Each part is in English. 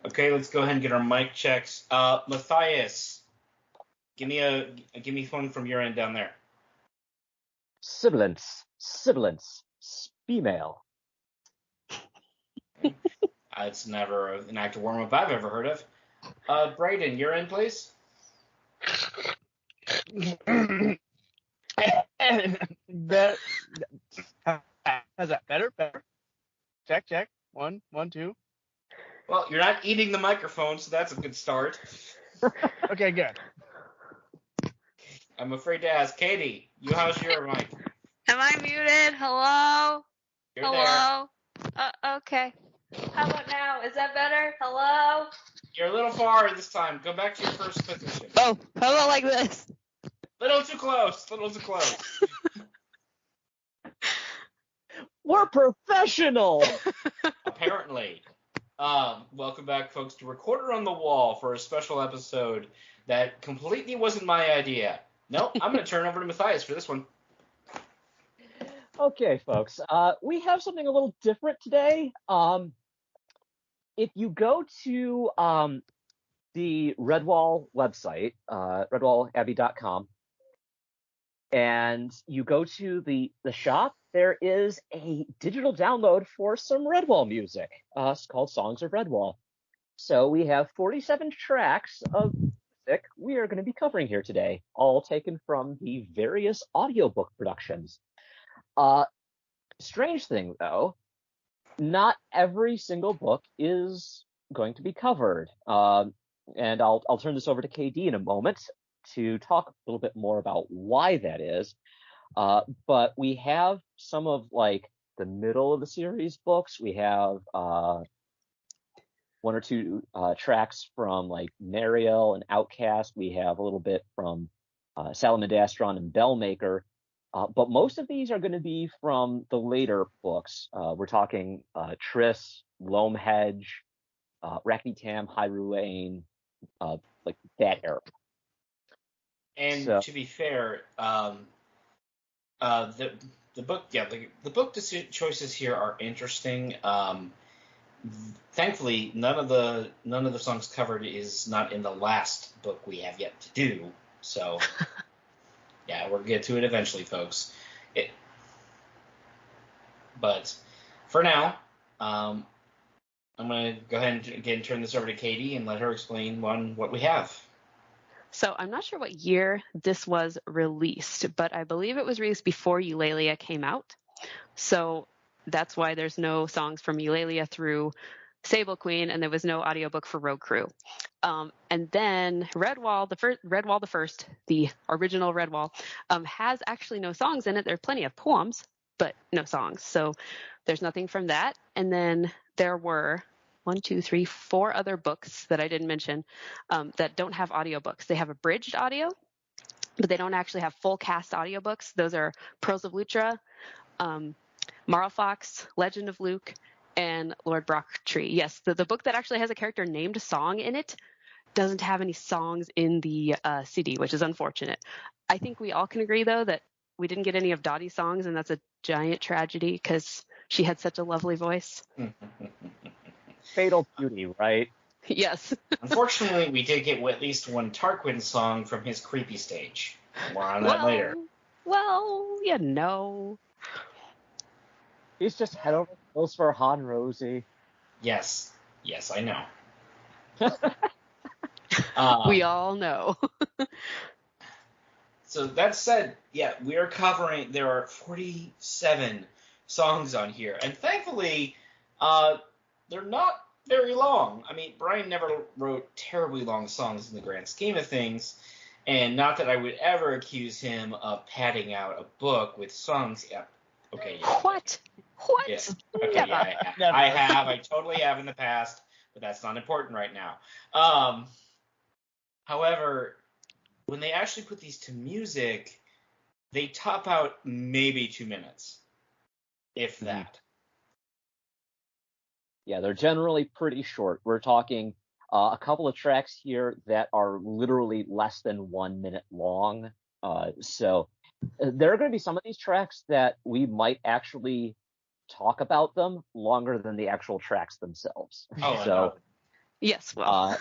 Okay, let's go ahead and get our mic checks. Matthias, give me one from your end down there. Sibilance, female. It's never an active warm-up I've ever heard of. Brayden, your end, please. How's that? Better? Check. 1, 2. Well, you're not eating the microphone, so that's a good start. Okay, good. I'm afraid to ask. Katie, how's your mic? Am I muted? Hello? You're Hello? Okay. How about now? Is that better? Hello? You're a little far this time. Go back to your first position. Oh, how about like this? Little too close. We're professional! Apparently. Welcome back, folks, to Recorder on the Wall for a special episode that completely wasn't my idea. Nope, I'm going to turn over to Matthias for this one. Okay, folks. We have something a little different today. If you go to the Redwall website, redwallabbey.com, and you go to the shop, there is a digital download for some Redwall music. It's called Songs of Redwall. So we have 47 tracks of music we are going to be covering here today, all taken from the various audiobook productions. Strange thing, though, not every single book is going to be covered. And I'll turn this over to KD in a moment to talk a little bit more about why that is. But we have some of like the middle of the series books. We have one or two tracks from like Mariel and Outcast. We have a little bit from Salamandastron and Bellmaker. But most of these are going to be from the later books. We're talking Triss, Loamhedge, Rakitam, Hyrule, like that era. And to be fair, the book choices here are interesting. Thankfully, none of the songs covered is not in the last book we have yet to do. So, yeah, we'll get to it eventually, folks. But for now, I'm going to go ahead and again turn this over to Katie and let her explain what we have. So I'm not sure what year this was released, but I believe it was released before Eulalia came out. So that's why there's no songs from Eulalia through Sable Queen, and there was no audiobook for Rogue Crew. And then Redwall, the first, the original Redwall, has actually no songs in it. There are plenty of poems, but no songs. So there's nothing from that. And then there were 4 other books that I didn't mention that don't have audiobooks. They have abridged audio, but they don't actually have full cast audiobooks. Those are Pearls of Lutra, Marlfox, Legend of Luke, and Lord Brocktree. Yes, the book that actually has a character named Song in it doesn't have any songs in the CD, which is unfortunate. I think we all can agree, though, that we didn't get any of Dottie's songs, and that's a giant tragedy because she had such a lovely voice. Fatal Beauty, right? Yes. Unfortunately, we did get at least one Tarquin song from his creepy stage. More on that later. Well, you know. He's just head over heels for Han Rosie. Yes, I know. We all know. So that said, yeah, we are covering. There are 47 songs on here, and thankfully, they're not very long. I mean, Brian never wrote terribly long songs in the grand scheme of things, and not that I would ever accuse him of padding out a book with songs. Yeah, okay. Yeah. What? Yeah. Okay, yeah, I have. I totally have in the past, but that's not important right now. However, when they actually put these to music, they top out maybe 2 minutes, if that. Yeah, they're generally pretty short. We're talking a couple of tracks here that are literally less than 1 minute long. So there are going to be some of these tracks that we might actually talk about them longer than the actual tracks themselves. Oh, so Yes, well.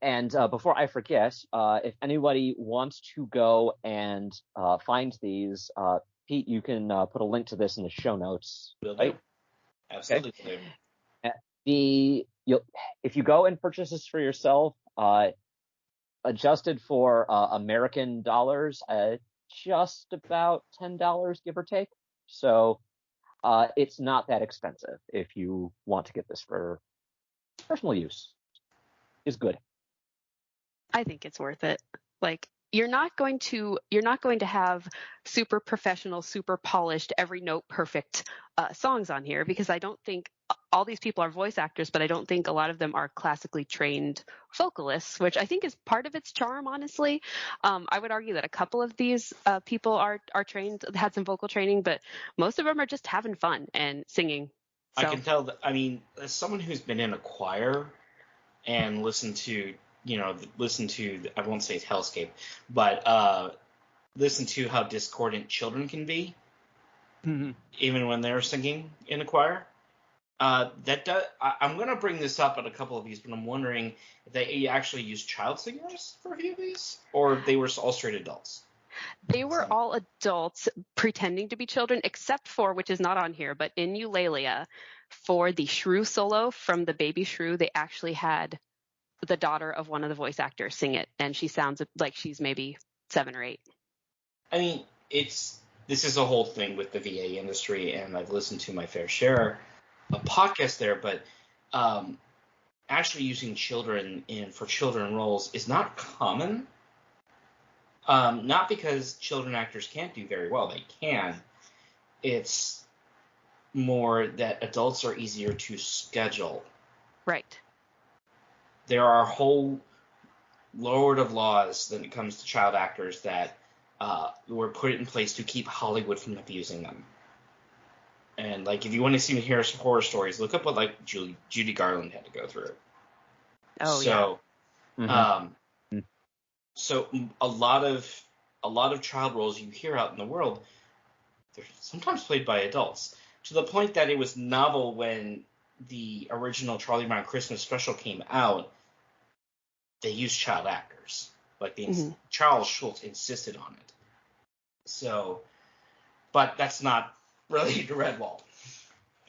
And before I forget, if anybody wants to go and find these, Pete, you can put a link to this in the show notes. Will right? do. Absolutely will do. If you go and purchase this for yourself, adjusted for American dollars, just about $10, give or take. So it's not that expensive if you want to get this for personal use. It's good. I think it's worth it. Like, you're not going to have super professional, super polished, every note perfect songs on here, because I don't think all these people are voice actors, but I don't think a lot of them are classically trained vocalists, which I think is part of its charm, honestly. I would argue that a couple of these people are trained, had some vocal training, but most of them are just having fun and singing. So. I can tell that, I mean, as someone who's been in a choir and listened to, I won't say hellscape, but listen to how discordant children can be, even when they're singing in a choir. I'm going to bring this up at a couple of these, but I'm wondering if they actually used child singers for a few of these, or if they were all straight adults. They were all adults pretending to be children, except for, which is not on here, but in Eulalia, for the shrew solo from the baby shrew, they actually had the daughter of one of the voice actors sing it, and she sounds like she's maybe 7 or 8. I mean, this is a whole thing with the VA industry, and I've listened to my fair share of podcasts there, but actually using children for children roles is not common. Not because children actors can't do very well. They can. It's more that adults are easier to schedule. Right. There are a whole load of laws when it comes to child actors that were put in place to keep Hollywood from abusing them. And, like, if you want to see hear horror stories, look up what, like, Judy Garland had to go through. Oh, so, yeah. So a lot of child roles you hear out in the world, they're sometimes played by adults, to the point that it was novel when the original Charlie Brown Christmas special came out. They used child actors, like Charles Schultz insisted on it. So, but that's not really the Redwall,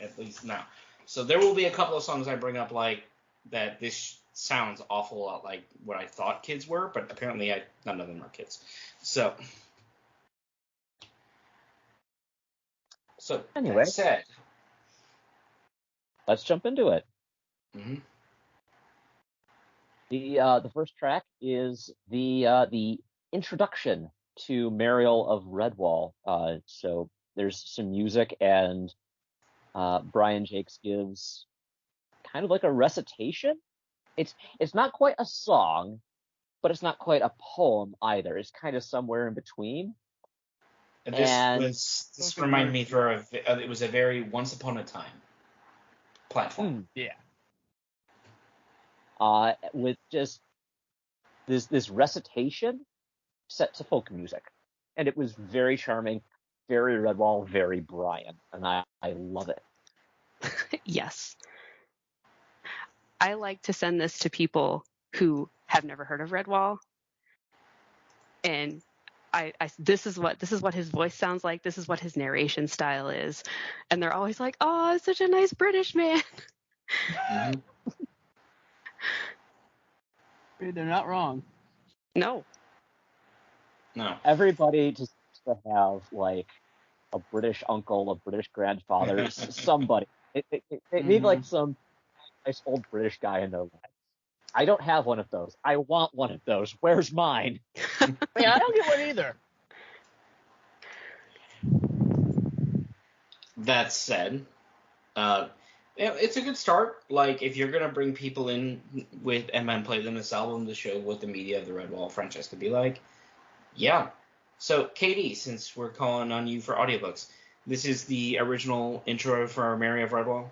at least now. So there will be a couple of songs I bring up like that. This sounds awful lot like what I thought kids were, but apparently none of them are kids. So anyway, that said, let's jump into it. Mm-hmm. The first track is the introduction to Mariel of Redwall. So there's some music, and Brian Jakes gives kind of like a recitation. It's not quite a song, but it's not quite a poem either. It's kind of somewhere in between. This reminded me it was a very Once Upon a Time platform. Yeah. With just this recitation set to folk music, and it was very charming, very Redwall, very Brian, and I love it. Yes. I like to send this to people who have never heard of Redwall, and this is what his voice sounds like. This is what his narration style is, and they're always like, "Oh, it's such a nice British man." Mm-hmm. They're not wrong. No. Everybody just to have like a British uncle, a British grandfather, somebody. They need like some nice old British guy in their life. I don't have one of those. I want one of those. Where's mine? I don't get one either. That said, it's a good start. Like, if you're gonna bring people in with and then play them this album to show what the media of the Redwall franchise could be like, yeah. So, Katie, since we're calling on you for audiobooks, this is the original intro for Mary of Redwall?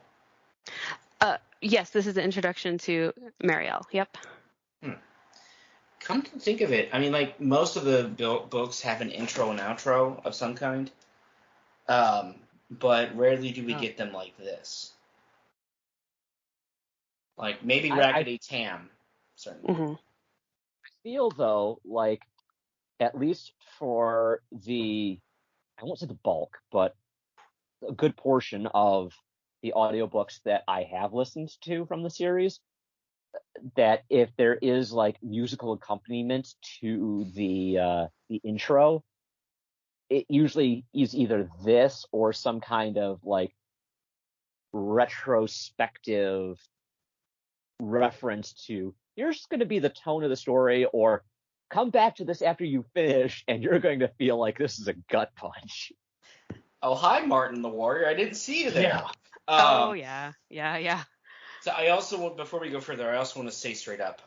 Yes, this is the introduction to Mariel. Yep. Come to think of it, I mean, like, most of the books have an intro and outro of some kind, but rarely do we get them like this. Like maybe I Raggedy Tam, certainly. Mm-hmm. feel though like at least for I won't say the bulk, but a good portion of the audiobooks that I have listened to from the series, that if there is like musical accompaniment to the intro, it usually is either this or some kind of like retrospective reference to here's going to be the tone of the story, or come back to this after you finish and you're going to feel like this is a gut punch. Oh, hi, Martin the Warrior. I didn't see you there. Oh yeah. So I also, before we go further, I also want to say straight up,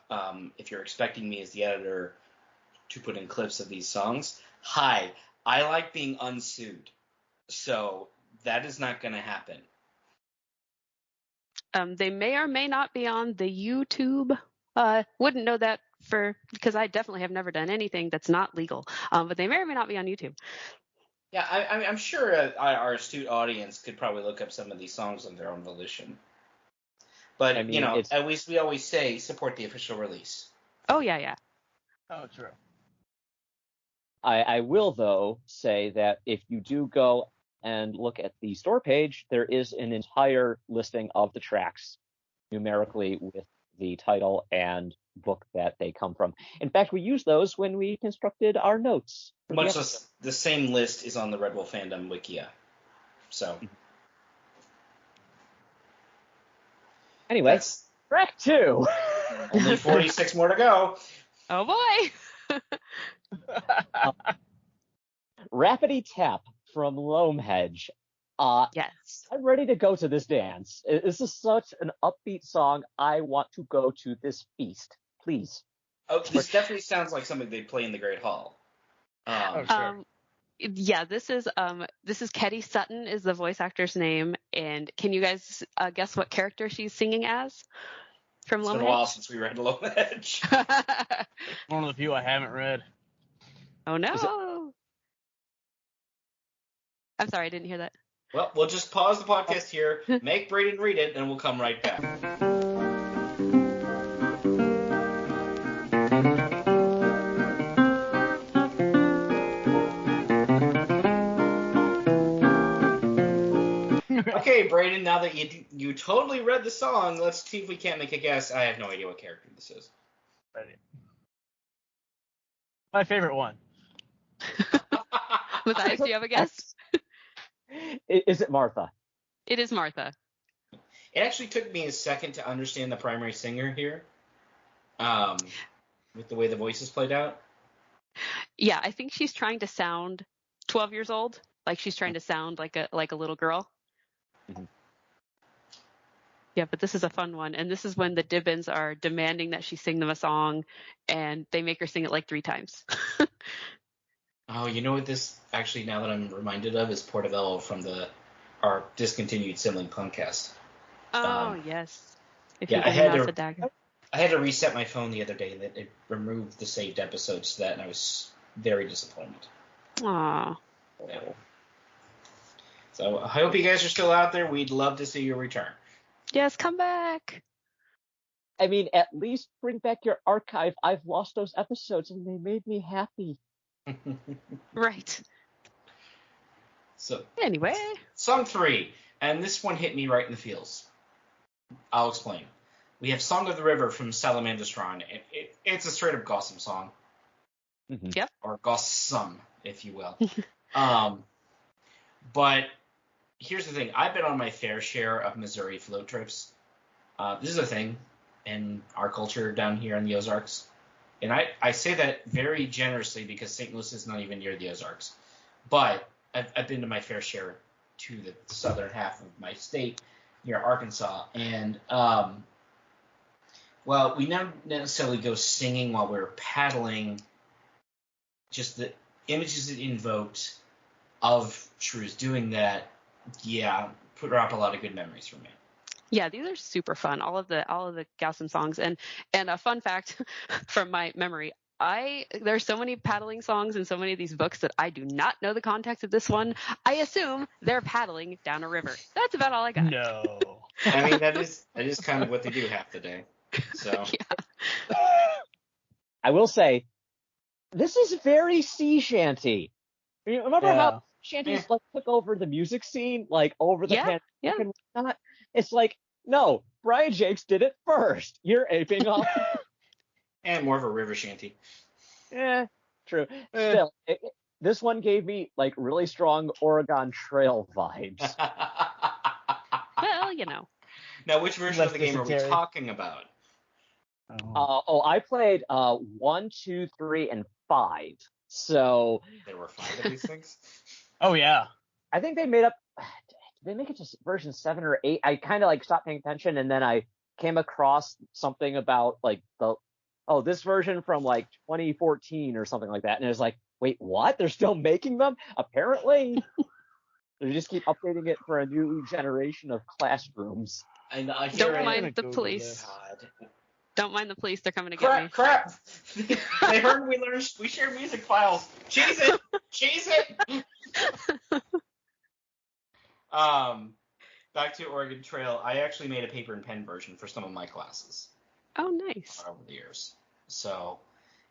if you're expecting me as the editor to put in clips of these songs, hi, I like being unsued. So that is not going to happen. They may or may not be on the YouTube. Wouldn't know that because I definitely have never done anything that's not legal. But they may or may not be on YouTube. Yeah, I'm sure our astute audience could probably look up some of these songs on their own volition. But, I mean, at least we always say support the official release. Oh, yeah. Oh, true. I will, though, say that if you do go and look at the store page, there is an entire listing of the tracks numerically with the title and book that they come from. In fact, we used those when we constructed our notes. Much less, the same list is on the Redwall fandom wikia. So. Anyway, track 2. Only 46 more to go. Oh, boy. Rapidy Tap from Loamhedge. Yes. I'm ready to go to this dance. This is such an upbeat song. I want to go to this feast. Please. Oh, this definitely sounds like something they'd play in the Great Hall. Sure. Yeah, this is Ketty Sutton is the voice actor's name, and can you guys guess what character she's singing as from It's Loamhedge? been a while since we read Loamhedge. One of the few I haven't read. Oh no! I'm sorry, I didn't hear that. Well, we'll just pause the podcast here, make Braden read it, and we'll come right back. Okay, Braden, now that you totally read the song, let's see if we can't make a guess. I have no idea what character this is. Ready. My favorite one. Matthias, do you have a guess? Is it Martha? It is Martha. It actually took me a second to understand the primary singer here, with the way the voices played out. Yeah, I think she's trying to sound 12 years old. Like she's trying to sound like a little girl. Mm-hmm. Yeah, but this is a fun one. And this is when the Dibbins are demanding that she sing them a song, and they make her sing it like 3 times. Oh, you know what this actually, now that I'm reminded of, is Portobello from our discontinued sibling podcast. Oh, yes. If yeah, you I only had mouse to- a dagger. I had to reset my phone the other day, and it removed the saved episodes to that, and I was very disappointed. Aw. Yeah. So I hope you guys are still out there. We'd love to see your return. Yes, come back. I mean, at least bring back your archive. I've lost those episodes, and they made me happy. Right. So Anyway. song 3, and this one hit me right in the feels. I'll explain. We have Song of the River from Salamandastron. It's a straight up Gossam song. Mm-hmm. Yep. Or Gossam, if you will. But here's the thing. I've been on my fair share of Missouri float trips. This is a thing in our culture down here in the Ozarks. And I say that very generously because St. Louis is not even near the Ozarks. But I've been to my fair share to the southern half of my state, near Arkansas. And, well, we don't necessarily go singing while we're paddling. Just the images it invoked of shrews doing that, yeah, put up a lot of good memories for me. Yeah, these are super fun. All of the Gossam songs, and a fun fact from my memory, there's so many paddling songs in so many of these books that I do not know the context of this one. I assume they're paddling down a river. That's about all I got. No. I mean, that is kind of what they do half the day. So Yeah. I will say, this is very sea shanty. Remember how shanties like took over the music scene, like over the pandemic and whatnot? It's like, no, Brian Jakes did it first. You're aping off. And more of a river shanty. True. Still, this one gave me like really strong Oregon Trail vibes. Well, you know. Now, which version of the game are we talking about? I played 1, 2, 3, and 5. So there were 5 of these things. Oh yeah. I think they made up. Did they make it to version 7 or 8? I kind of like stopped paying attention, and then I came across something about like this version from like 2014 or something like that, and it was like, wait, what? They're still making them? Apparently, they just keep updating it for a new generation of classrooms. And don't mind the police. Don't mind the police. They're coming to get me. Crap! They heard we share music files. Cheese it. Cheese it. Back to Oregon Trail. I actually made a paper and pen version for some of my classes. Oh, nice. Over the years. So,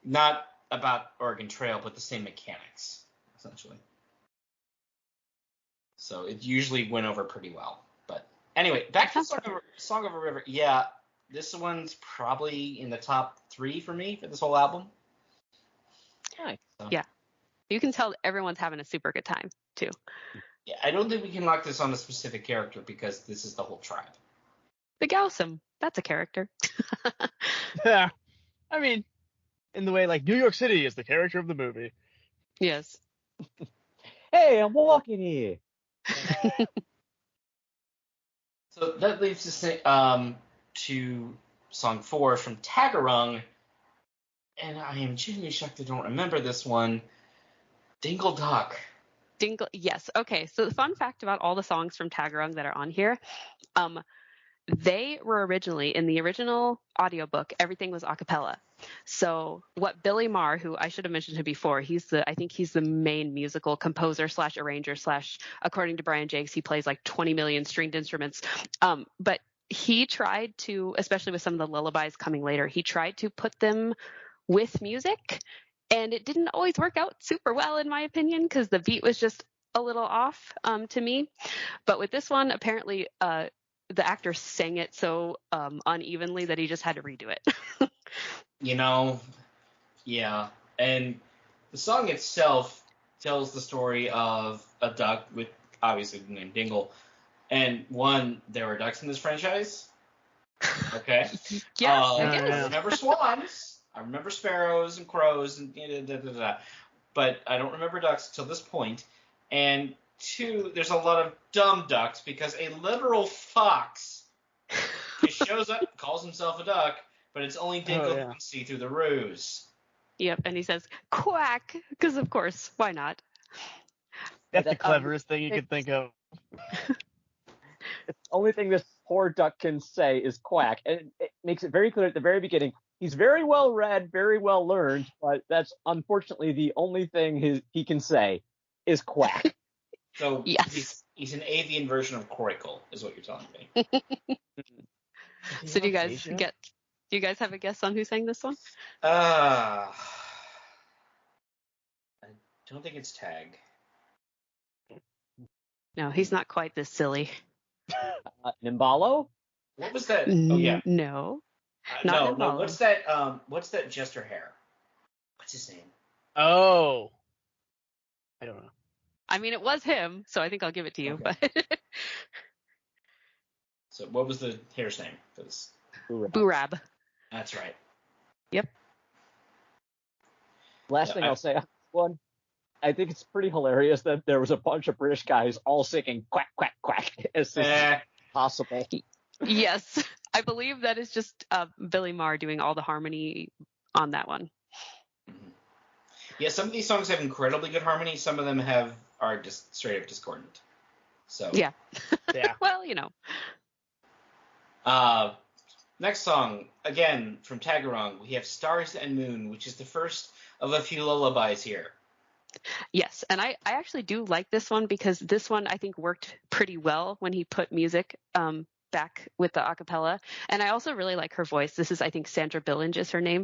not about Oregon Trail, but the same mechanics, essentially. So it usually went over pretty well. But anyway, back to Song of a River. Yeah, this one's probably in the top 3 for me for this whole album. Nice. So. Yeah. You can tell everyone's having a super good time, too. Yeah, I don't think we can lock this on a specific character because this is the whole tribe. The Gaussum, that's a character. Yeah. I mean, in the way like New York City is the character of the movie. Yes. Hey, I'm walking here. So that leads us to song 4 from Tagarung, and I am genuinely shocked I don't remember this one. Dingle Duck. Yes. Okay. So the fun fact about all the songs from Tagarung that are on here, they were originally in the original audiobook, everything was a cappella. So what Billy Marr, who I should have mentioned him before, I think he's the main musical composer / arranger / according to Brian Jakes, he plays like 20 million stringed instruments. But he tried to, especially with some of the lullabies coming later, he tried to put them with music. And it didn't always work out super well, in my opinion, because the beat was just a little off to me. But with this one, apparently the actor sang it so unevenly that he just had to redo it. Yeah. And the song itself tells the story of a duck with obviously the name Dingle. And there were ducks in this franchise. Okay. Yes, I guess. I remember swans. I remember sparrows and crows and but I don't remember ducks till this point. And 2, there's a lot of dumb ducks because a literal fox just shows up, calls himself a duck, but it's only Dingle who can see through the ruse. Yep, and he says quack because of course, why not? That's the cleverest thing you could think of. The only thing this poor duck can say is quack, and it makes it very clear at the very beginning. He's very well read, very well learned, but that's unfortunately the only thing he can say is quack. So yes. he's an avian version of Coracle, is what you're telling me. So do you guys have a guess on who sang this one? I don't think it's Tag. No, he's not quite this silly. Nimbalo? What was that? Oh yeah. No. No. What's that Jester Hair? What's his name? Oh. I don't know. I mean, it was him, so I think I'll give it to you. Okay. But So what was the hair's name? Boorab. That's right. Yep. Last thing I'll say on this one, I think it's pretty hilarious that there was a bunch of British guys all singing quack, quack, quack as possible. Yes. I believe that is just Billy Marr doing all the harmony on that one. Mm-hmm. Yeah, some of these songs have incredibly good harmony. Some of them are just straight up discordant. So yeah. Yeah. Well, Next song, again from Tagarung, we have Stars and Moon, which is the first of a few lullabies here. Yes, and I actually do like this one because this one I think worked pretty well when he put music back with the acapella. And I also really like her voice. This is, I think, Sandra Billinge is her name.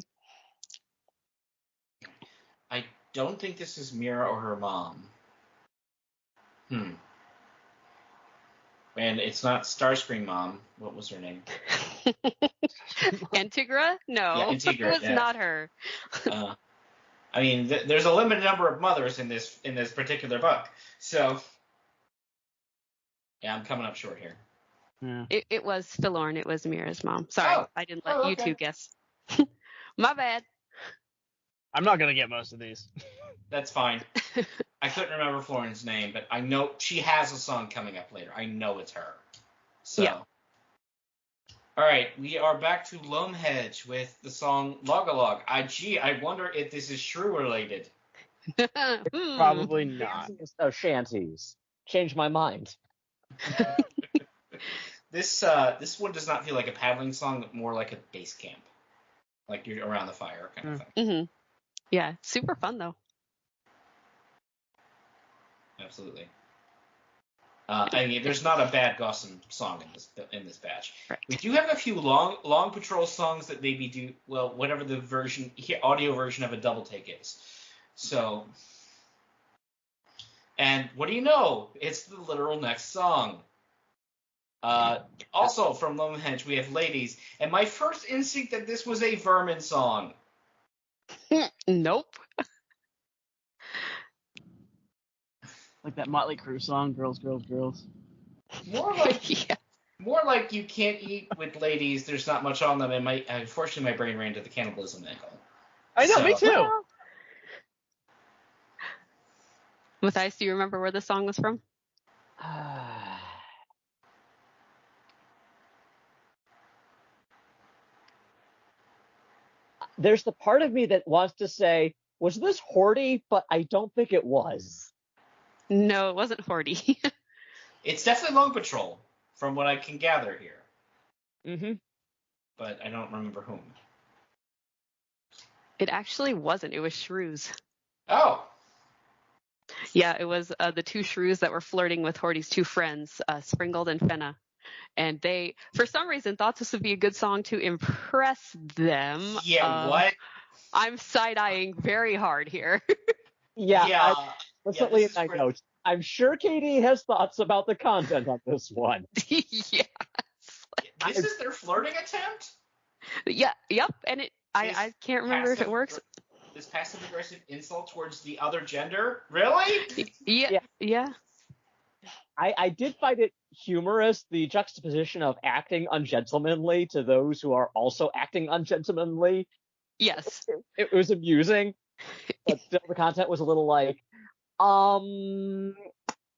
I don't think this is Mira or her mom. And it's not Starscream Mom. What was her name? Antigra? No, Yeah, Antigra, it was yeah. not her. I mean, there's a limited number of mothers in this particular book, so yeah, I'm coming up short here. Yeah. It was Philorn. It was Mira's mom. Sorry, I didn't let you two guess. My bad. I'm not gonna get most of these. That's fine. I couldn't remember Florin's name, but I know she has a song coming up later. I know it's her. So, Yeah. All right, we are back to Loamhedge with the song Logalog. I wonder if this is shrew related. Probably not. Oh, shanties. Change my mind. This one does not feel like a paddling song, but more like a base camp, like you're around the fire kind of thing. Mm-hmm. Yeah, super fun though. Absolutely. I mean, there's not a bad Gossam song in this batch. Right. We do have a few long patrol songs that maybe do well, whatever the audio version of a double take is. So, and what do you know? It's the literal next song. Also from Loamhedge, we have Ladies, and my first instinct that this was a Vermin song. Nope. Like that Motley Crue song, Girls, Girls, Girls. More like Yeah. More like You Can't Eat with Ladies, there's not much on them, and unfortunately my brain ran to the cannibalism angle. I know, me too. Matthias, do you remember where the song was from? There's the part of me that wants to say, was this Horty? But I don't think it was. No, it wasn't Horty. It's definitely Long Patrol, from what I can gather here. Mm-hmm. But I don't remember whom. It actually wasn't. It was Shrews. Oh. Yeah, it was the two shrews that were flirting with Horty's two friends, Springold and Fenna. And they, for some reason, thought this would be a good song to impress them. Yeah, what? I'm side-eyeing very hard here. Yeah. Explicitly in my notes. I'm sure Katie has thoughts about the content of this one. Yes. This is their flirting attempt? Yeah, yep. And I can't remember if it works. This passive-aggressive insult towards the other gender? Really? Yeah. I did find it humorous, the juxtaposition of acting ungentlemanly to those who are also acting ungentlemanly. Yes. It was amusing, but still the content was a little like,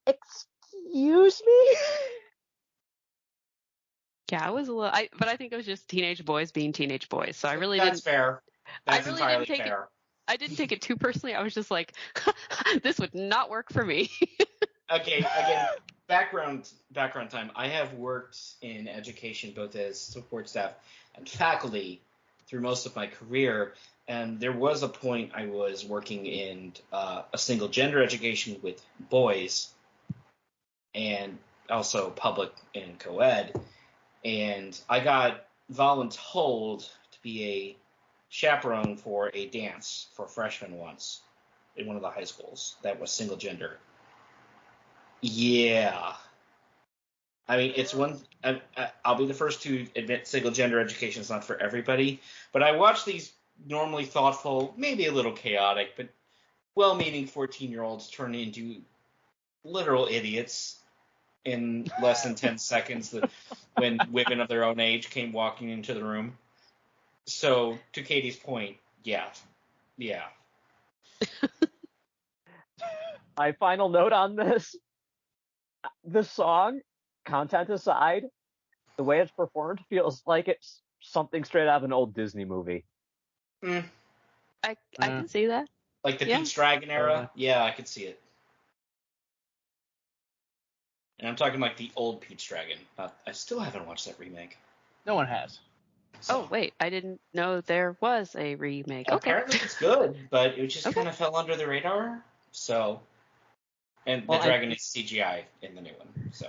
excuse me? Yeah, I was a little, but I think it was just teenage boys being teenage boys. So I really That's didn't. fair. That's really entirely didn't take fair. I didn't take it too personally. I was just like, this would not work for me. Okay, again, background time. I have worked in education both as support staff and faculty through most of my career, and there was a point I was working in a single gender education with boys and also public and co-ed, and I got voluntold to be a chaperone for a dance for freshmen once in one of the high schools that was single gender. Yeah. I mean, it's one. I'll be the first to admit single gender education is not for everybody, but I watch these normally thoughtful, maybe a little chaotic, but well-meaning 14-year-olds turn into literal idiots in less than 10 seconds when women of their own age came walking into the room. So, to Katie's point, yeah. My final note on this, the song, content aside, the way it's performed feels like it's something straight out of an old Disney movie. Mm. I can see that. Like the Pete's Dragon era? Yeah, I could see it. And I'm talking like the old Pete's Dragon. I still haven't watched that remake. No one has. So. Oh, wait. I didn't know there was a remake. Apparently it's good, but it just kind of fell under the radar. So, and the dragon is CGI in the new one. So,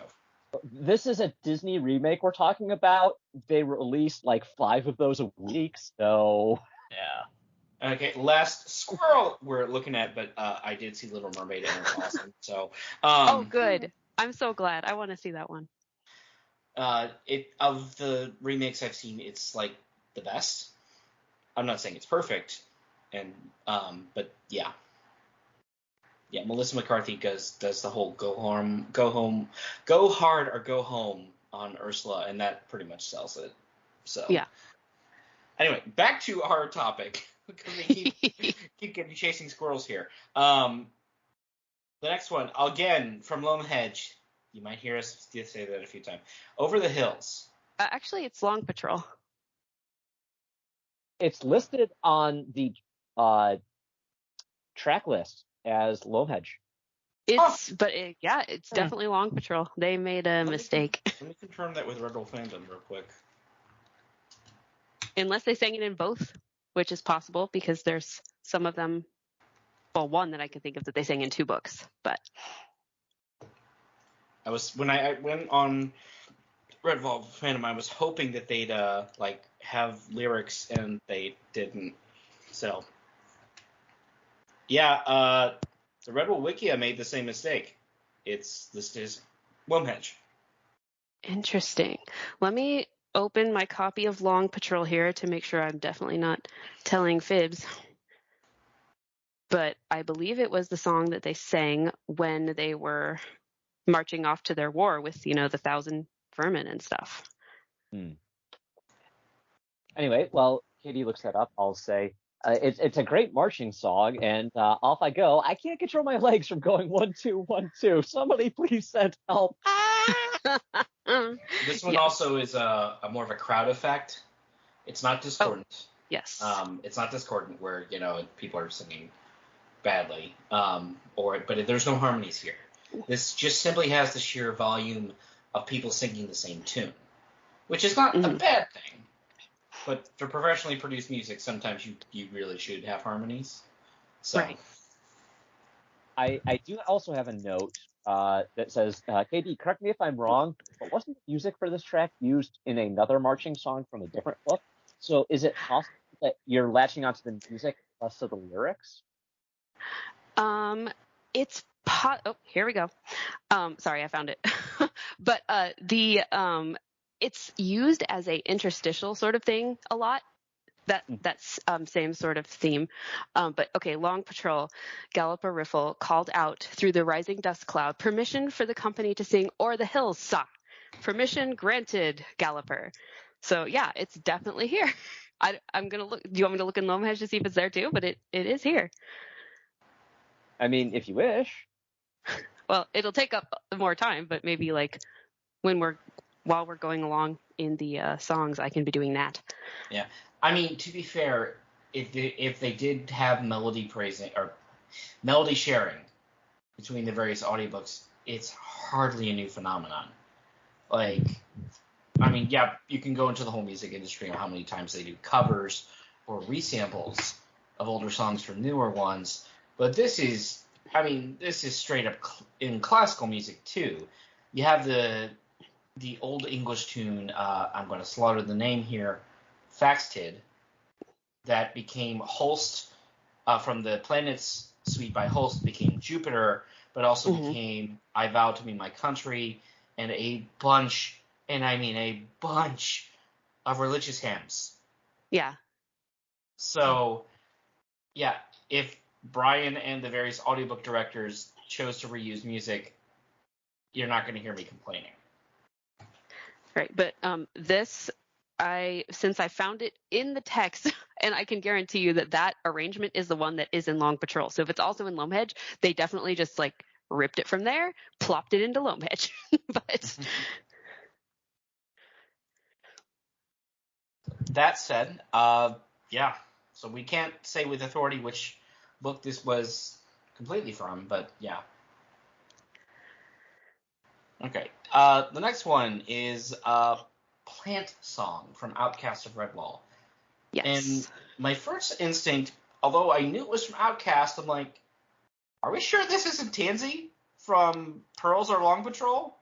This is a Disney remake we're talking about. They released like 5 of those a week, so yeah. Okay, last squirrel we're looking at, but I did see Little Mermaid and it's awesome. So, Oh, good. I'm so glad. I want to see that one. it of the remakes I've seen, it's like the best. I'm not saying it's perfect, and but yeah, Melissa McCarthy does the whole go home, go hard or go home on Ursula, and that pretty much sells it. So Yeah. Anyway, back to our topic because we keep getting chasing squirrels here. The next one, again from Lone Hedge. You might hear us say that a few times. Over the Hills. Actually, it's Long Patrol. It's listed on the track list as Lone Hedge. It's definitely Long Patrol. They made a mistake. Let me confirm that with Redwall fandom real quick. Unless they sang it in both, which is possible because there's some of them. Well, one that I can think of that they sang in 2 books, but When I went on Redwall fandom, I was hoping that they'd like have lyrics, and they didn't. So yeah, the Redwall Wikia made the same mistake. It's listed as Womhedge. Interesting. Let me open my copy of Long Patrol here to make sure I'm definitely not telling fibs. But I believe it was the song that they sang when they were marching off to their war with, the 1,000 vermin and stuff. Anyway, while Katie looks that up, I'll say it's a great marching song, and off I go. I can't control my legs from going 1, 2, 1, 2. Somebody please send help. This one also is a more of a crowd effect. It's not discordant. Oh, yes. It's not discordant where people are singing badly, but there's no harmonies here. This just simply has the sheer volume of people singing the same tune, which is not a bad thing. But for professionally produced music, sometimes you really should have harmonies. So. Right. I do also have a note that says, KD, correct me if I'm wrong, but wasn't the music for this track used in another marching song from a different book? So is it possible that you're latching onto the music less of the lyrics? It's oh, here we go. Sorry, I found it. But it's used as a interstitial sort of thing a lot. That's same sort of theme. But okay, Long Patrol, Galloper Riffle called out through the rising dust cloud, permission for the company to sing O'er the Hills, sa. Permission granted, Galloper. So yeah, it's definitely here. I'm gonna look. Do you want me to look in Lomhedge to see if it's there too? But it is here. I mean, if you wish. Well, it'll take up more time, but maybe like while we're going along in the songs, I can be doing that. Yeah. I mean, to be fair, if they did have melody praising or melody sharing between the various audiobooks, it's hardly a new phenomenon. Like, I mean, yeah, you can go into the whole music industry on how many times they do covers or resamples of older songs for newer ones, but this is straight up in classical music too. You have the old English tune, I'm going to slaughter the name here, Faxtid, that became Holst, from the Planets Suite by Holst, became Jupiter, but also became I Vow to Be My Country, and a bunch, and I mean a bunch, of religious hymns. Yeah. So, yeah, if Brian and the various audiobook directors chose to reuse music, you're not going to hear me complaining. Right, but since I found it in the text, and I can guarantee you that arrangement is the one that is in Long Patrol. So if it's also in Lomhedge, they definitely just like ripped it from there, plopped it into Lomhedge. But that said, yeah. So we can't say with authority which book this was completely from, but yeah. Okay. The next one is Plant Song from Outcast of Redwall. yes. And my first instinct, although I knew it was from Outcast, I'm like, are we sure this isn't Tansy from Pearls or Long Patrol?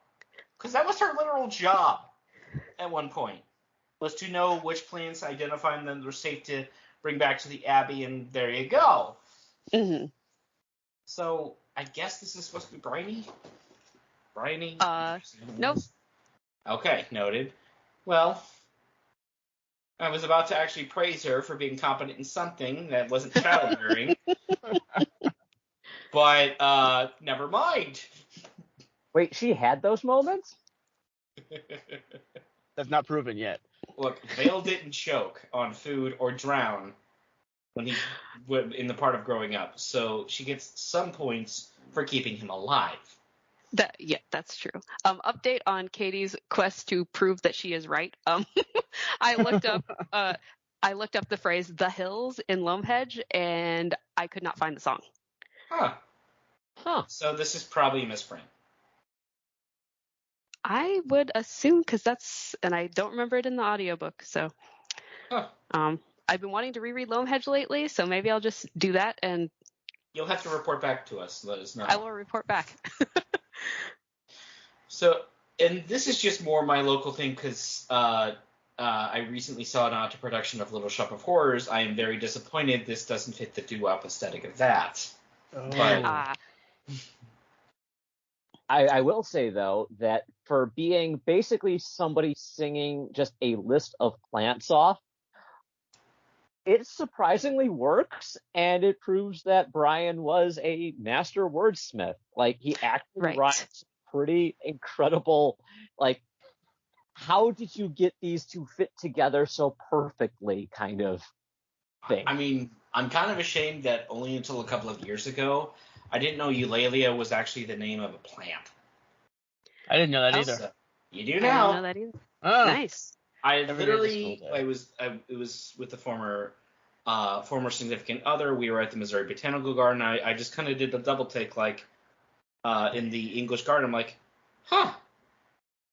Because that was her literal job at one point, was to know which plants, identify them that were safe to bring back to the Abbey, and there you go. Mm-hmm. So I guess this is supposed to be Briny? Briny? Nope. Okay, noted. Well, I was about to actually praise her for being competent in something that wasn't childbearing. But, never mind. Wait, she had those moments? That's not proven yet. Look, Vale didn't choke on food or drown when he in the part of growing up, so she gets some points for keeping him alive. Yeah, that's true. Update on Katie's quest to prove that she is right. I looked up the phrase "the hills" in Lomehedge, and I could not find the song. Huh. So this is probably a misprint. I would assume, because and I don't remember it in the audiobook, so. Huh. I've been wanting to reread Lomehedge lately, so maybe I'll just do that, and You'll have to report back to us. Let us know. I will report back. So, and this is just more my local thing because I recently saw an auto production of Little Shop of Horrors. I am very disappointed this doesn't fit the doo-wop aesthetic of that. Oh. But I will say, though, that for being basically somebody singing just a list of plants off, it surprisingly works, and it proves that Brian was a master wordsmith. Like, he actually writes pretty incredible, like, how did you get these to fit together so perfectly kind of thing. I mean, I'm kind of ashamed that only until a couple of years ago, I didn't know Eulalia was actually the name of a plant. I didn't know that either. So, you do I now. didn't know that either. Oh. Nice. I Every literally, day is it was with the former significant other. We were at the Missouri Botanical Garden. I just kind of did the double take, like, in the English garden. I'm like, huh,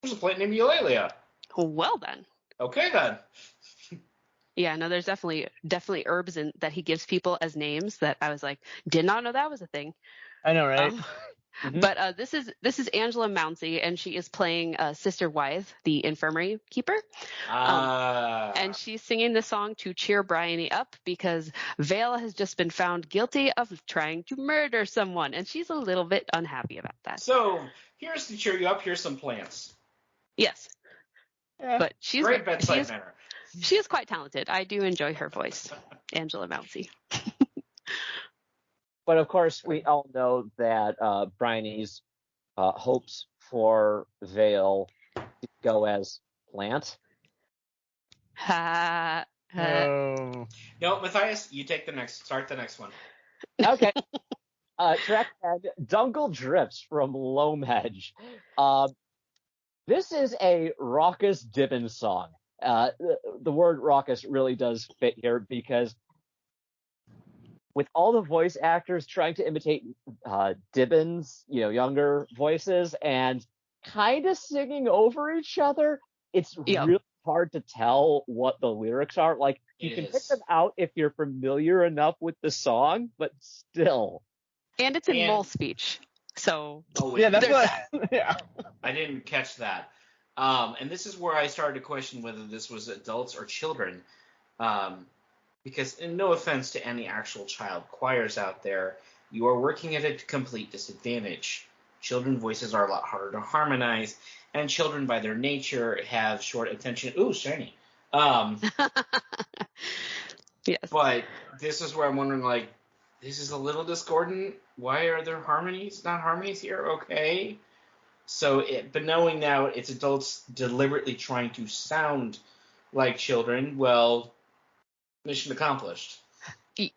there's a plant named Eulalia. Well then. Okay then. Yeah, no, there's definitely herbs that he gives people as names that I was like, did not know that was a thing. I know, right? But this is Angela Mounsey, and she is playing Sister Wythe, the infirmary keeper. And she's singing the song to cheer Bryony up because Vale has just been found guilty of trying to murder someone, and she's a little bit unhappy about that. So here's to cheer you up. Here's some plants. Yes. Yeah. But she's Great bedside manner. She is quite talented. I do enjoy her voice, Angela Mounsey. But of course, we all know that Bryony's hopes for Vale go as plant. Oh. No, Matthias, you start the next one. Okay. Track 10, Dungle Drips from Lomehedge. This is a raucous Dibbin song. The word raucous really does fit here because with all the voice actors trying to imitate Dibbin's, younger voices and kind of singing over each other, it's really hard to tell what the lyrics are. Like, you can pick them out if you're familiar enough with the song, but still. And it's in mole speech, so. Yeah, that's what. Yeah. I didn't catch that. And this is where I started to question whether this was adults or children. Because, and no offense to any actual child choirs out there, you are working at a complete disadvantage. Children voices are a lot harder to harmonize, and children by their nature have short attention. Ooh, shiny. Yes. But this is where I'm wondering, like, this is a little discordant. Why are there not harmonies here? Okay. So, but knowing now it's adults deliberately trying to sound like children, well, mission accomplished.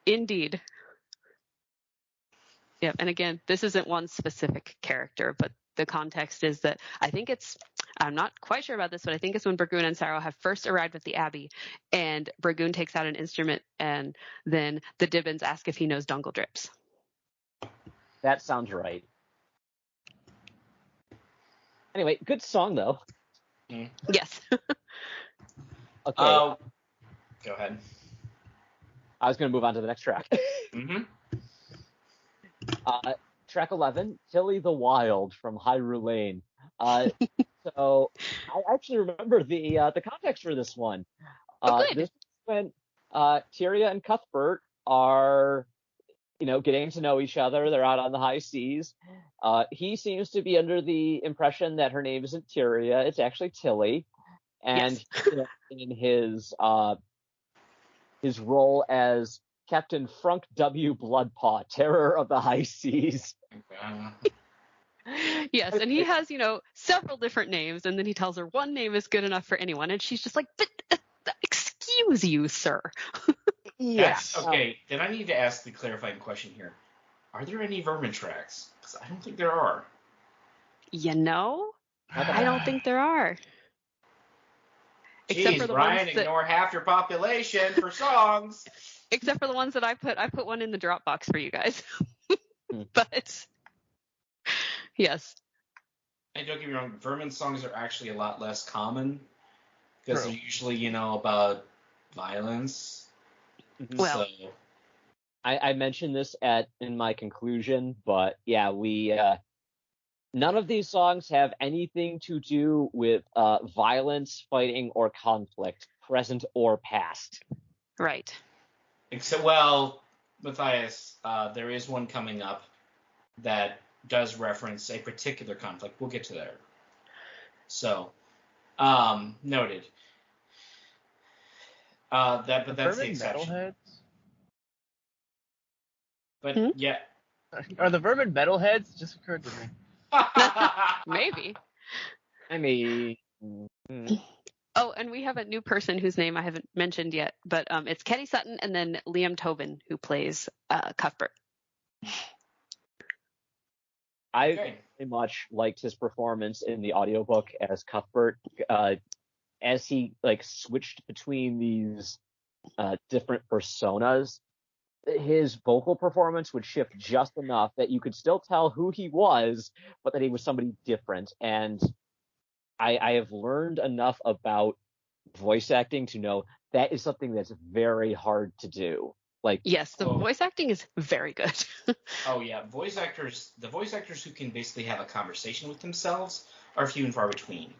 Indeed. Yeah, and again, this isn't one specific character, but the context is that I'm not quite sure about this, but I think it's when Burgoon and Sarrow have first arrived at the Abbey, and Burgoon takes out an instrument, and then the Dibbins ask if he knows Dungle Drips. That sounds right. Anyway, good song, though. Yes. Okay. Go ahead. I was going to move on to the next track. Mm-hmm. Track 11, Tilly the Wild from Hyrule Lane. So I actually remember the context for this one. Oh, good. This is when Tyria and Cuthbert are, getting to know each other. They're out on the high seas. He seems to be under the impression that her name isn't Tyria, it's actually Tilly. And Yes. in his role as Captain Frank W. Bloodpaw, Terror of the High Seas. Yes, and he has, several different names, and then he tells her one name is good enough for anyone, and she's just like, but excuse you, sir. Yes. Okay, then I need to ask the clarifying question here. Are there any Vermin tracks? Because I don't think there are. I don't think there are. Except for the Brian, ones that... ignore half your population for songs. Except for the ones that I put one in the Dropbox for you guys. But yes. And don't get me wrong, Vermin songs are actually a lot less common because they're usually, about violence. Well, so. I mentioned this in my conclusion, but yeah, we none of these songs have anything to do with violence, fighting, or conflict, present or past. Right. Except, well, Matthias, there is one coming up that does reference a particular conflict. We'll get to there. So, noted. But that's the exception. Metalheads? But yeah. Are the Vermin metalheads? Just occurred to me. Maybe. I mean. Oh, and we have a new person whose name I haven't mentioned yet, but it's Kenny Sutton and then Liam Tobin, who plays Cuthbert. I very much liked his performance in the audiobook as Cuthbert, as he switched between these different personas. His vocal performance would shift just enough that you could still tell who he was, but that he was somebody different. And I have learned enough about voice acting to know that is something that's very hard to do. Yes, the voice acting is very good. Oh yeah, the voice actors who can basically have a conversation with themselves are few and far between,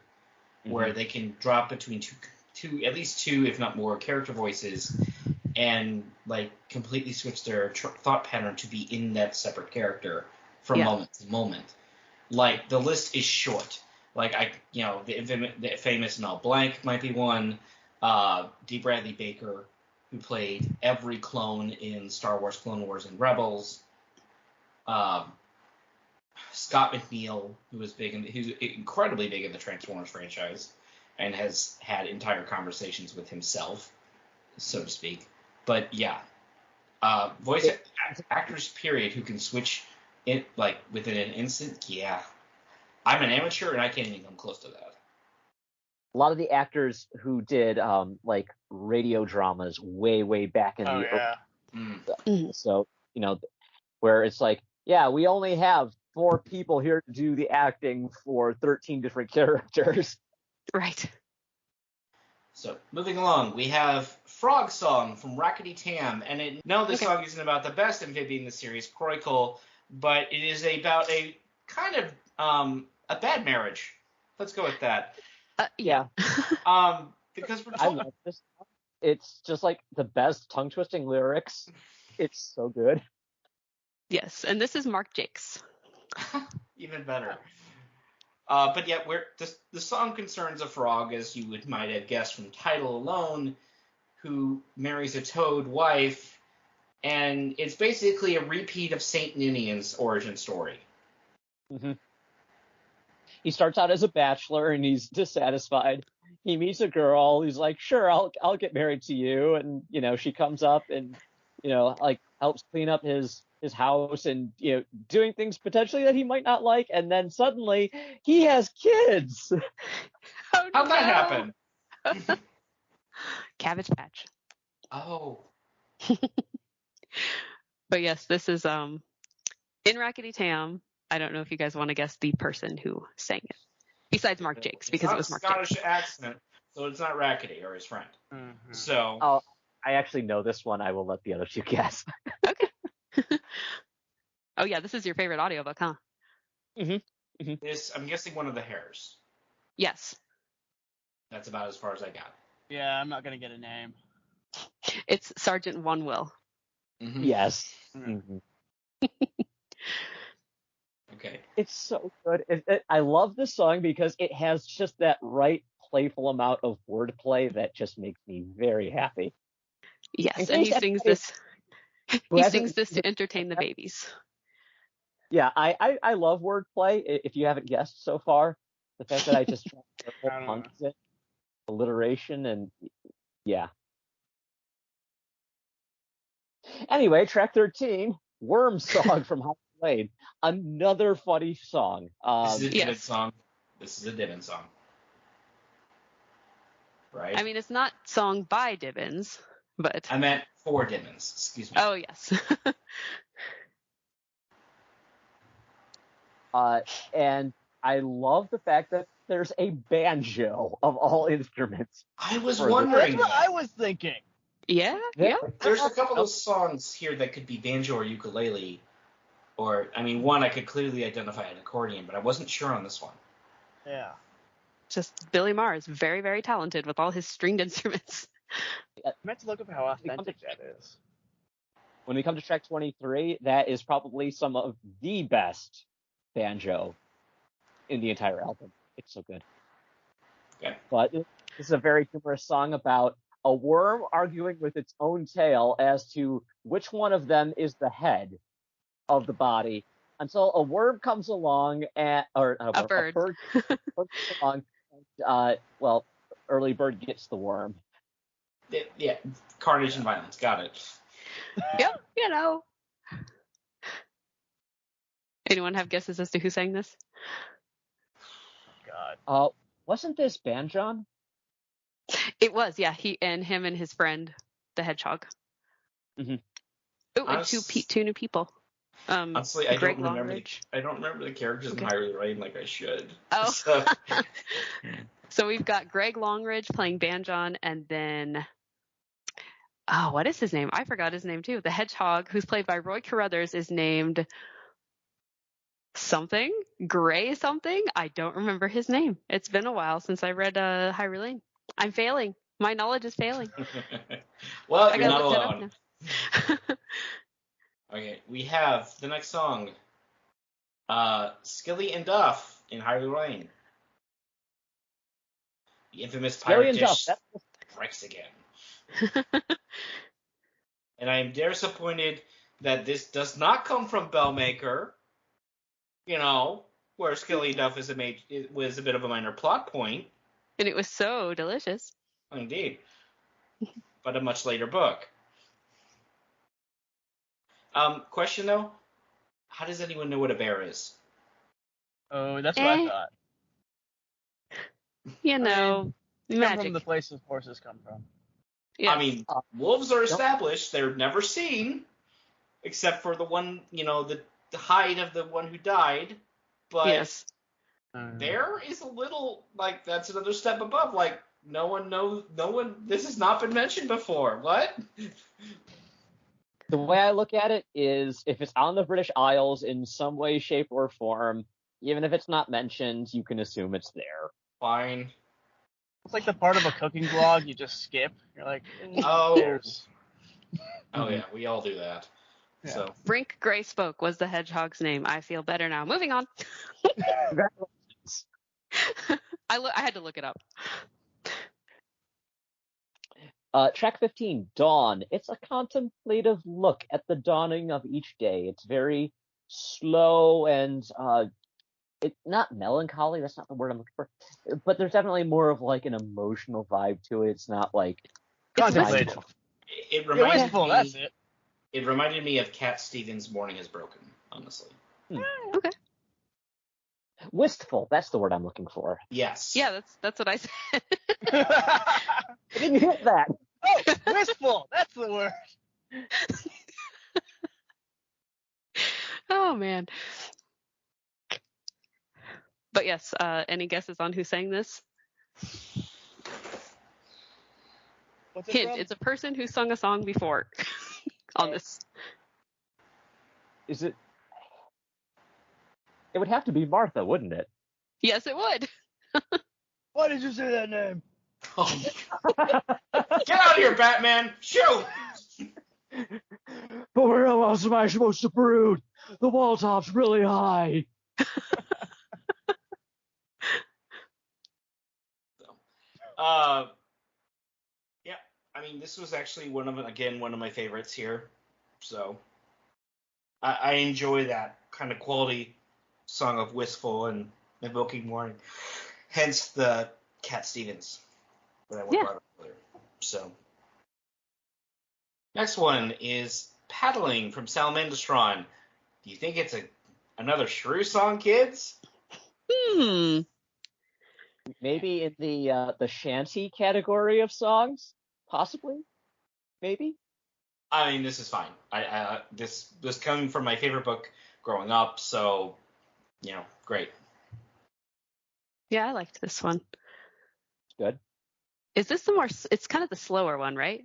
where they can drop between two, at least two, if not more, character voices, and completely switch their thought pattern to be in that separate character from moment to moment. The list is short. The famous Mel Blanc might be one. D. Bradley Baker, who played every clone in Star Wars, Clone Wars, and Rebels. Scott McNeil, who's incredibly big in the Transformers franchise, and has had entire conversations with himself, so to speak. But yeah, voice actors, period, who can switch it within an instant. Yeah, I'm an amateur and I can't even come close to that. A lot of the actors who did radio dramas way back in so where it's we only have 4 people here to do the acting for 13 different characters. Right. So, moving along, we have Frog Song from Rackety Tam. And this song isn't about the best amphibian in the series, Kroikle, but it is about a kind of a bad marriage. Let's go with that. Yeah. Because I love this. It's just the best tongue-twisting lyrics. It's so good. Yes, and this is Mark Jakes. Even better. But yeah, the song concerns a frog, as you might have guessed from title alone, who marries a toad wife, and it's basically a repeat of Saint Ninian's origin story. Mm-hmm. He starts out as a bachelor, and he's dissatisfied. He meets a girl. He's like, "Sure, I'll get married to you," and she comes up and helps clean up his house and doing things potentially that he might not like, and then suddenly he has kids. How'd that happen? Cabbage Patch. Oh. But yes, this is in Rackety Tam. I don't know if you guys want to guess the person who sang it, besides Mark Jakes, because it was Mark Scottish Jakes. accent, so it's not Rackety or his friend. Mm-hmm. So. I actually know this one. I will let the other two guess. Okay. Oh yeah, this is your favorite audiobook, huh? Mm-hmm. This, I'm guessing, one of the hairs. Yes. That's about as far as I got. Yeah, I'm not gonna get a name. It's Sergeant One Will. Mm-hmm. Yes. Mm. Mhm. Okay. It's so good. I love this song because it has just that right playful amount of wordplay that just makes me very happy. In Yes, and he case sings anybody this. who He hasn't sings this listened to entertain the babies. yeah, I love wordplay. If you haven't guessed so far, the fact that I just tried to I don't punk know. it, alliteration, and yeah. Anyway, track 13, Worm Song from Hot Blade. Another funny song. This is a Dimmon Yes. song. This is a Dimmon song. Right? I mean, it's not song by Dibbins, but I meant for Dimmons. Excuse me. oh yes. And I love the fact that there's a banjo of all instruments. I was For this. That's wondering what that. I was thinking. Yeah. There's a couple of songs here that could be banjo or ukulele, or I mean, one I could clearly identify an accordion, but I wasn't sure on this one. Yeah. Just Billy Maher is very, very talented with all his stringed instruments. I meant to look up how authentic that is. When we come to track 23, that is probably some of the best banjo in the entire album. It's so good. Okay. But this is a very humorous song about a worm arguing with its own tail as to which one of them is the head of the body, until a worm comes along A bird. a bird comes along, and well, early bird gets the worm. Yeah, carnage and violence. Got it. Yep. You know. Anyone have guesses as to who sang this? God. Wasn't this Banjon? It was, yeah. Him and his friend, the hedgehog. Mm-hmm. Oh, and two new people. Honestly, I Greg don't remember. Longridge. I don't remember the characters in Hyrule Rain like I should. Oh. So, So we've got Greg Longridge playing Banjon, and then what is his name? I forgot his name too. The hedgehog, who's played by Roy Carruthers, is named something Gray something. I don't remember his name. It's been a while since I read Hyrule Lane. I'm failing. My knowledge is failing. well, I you're gotta not look that alone. up now. Okay, we have the next song. Skilly and Duff in Hyrule Rain. The infamous Skilly pirate and Duff, dish strikes again. And I am disappointed that this does not come from Bellmaker. You know, where Skilly and Duff was a bit of a minor plot point. And it was so delicious. Indeed. But a much later book. Question though, how does anyone know what a bear is? Oh, that's what I thought. You know, They come magic. from the places horses come from. Yes. I mean, wolves are established. They're never seen, except for the one, the hide of the one who died. But yes. bear is a little, that's another step above. No one, this has not been mentioned before. What? The way I look at it is, if it's on the British Isles in some way, shape, or form, even if it's not mentioned, you can assume it's there. Fine. It's like the part of a cooking vlog you just skip. You're like, Oh. Bears. Oh yeah, we all do that. Yeah. So Brink Gray Spoke was the hedgehog's name. I feel better now. Moving on. Congratulations. I had to look it up. Track 15, Dawn. It's a contemplative look at the dawning of each day. It's very slow and it's not melancholy. That's not the word I'm looking for. But there's definitely more of an emotional vibe to it. It's not Contemplative. it You're reminded wistful, me. that's it. It reminded me of Cat Stevens' "Morning Has Broken." Honestly. Okay. Wistful. That's the word I'm looking for. Yes. Yeah, that's what I said. I didn't hit that. Oh, wistful. That's the word. Oh man. But yes, any guesses on who sang this? What's it Hint, from? it's a person who sung a song before on this. Is it? It would have to be Martha, wouldn't it? Yes, it would. Why did you say that name? Oh, get out of here, Batman! Shoot! But where else am I supposed to brood? The wall top's really high. Yeah, I mean, this was actually one of my favorites here. So I enjoy that kind of quality song of wistful and evoking mourning. Hence the Cat Stevens that I brought up earlier. So next one is Paddling from Salamandastron. Do you think it's another Shrew song, kids? Maybe in the shanty category of songs, possibly, maybe. I mean, this is fine. This was coming from my favorite book growing up, so great. Yeah, I liked this one. Good. Is this it's kind of the slower one, right?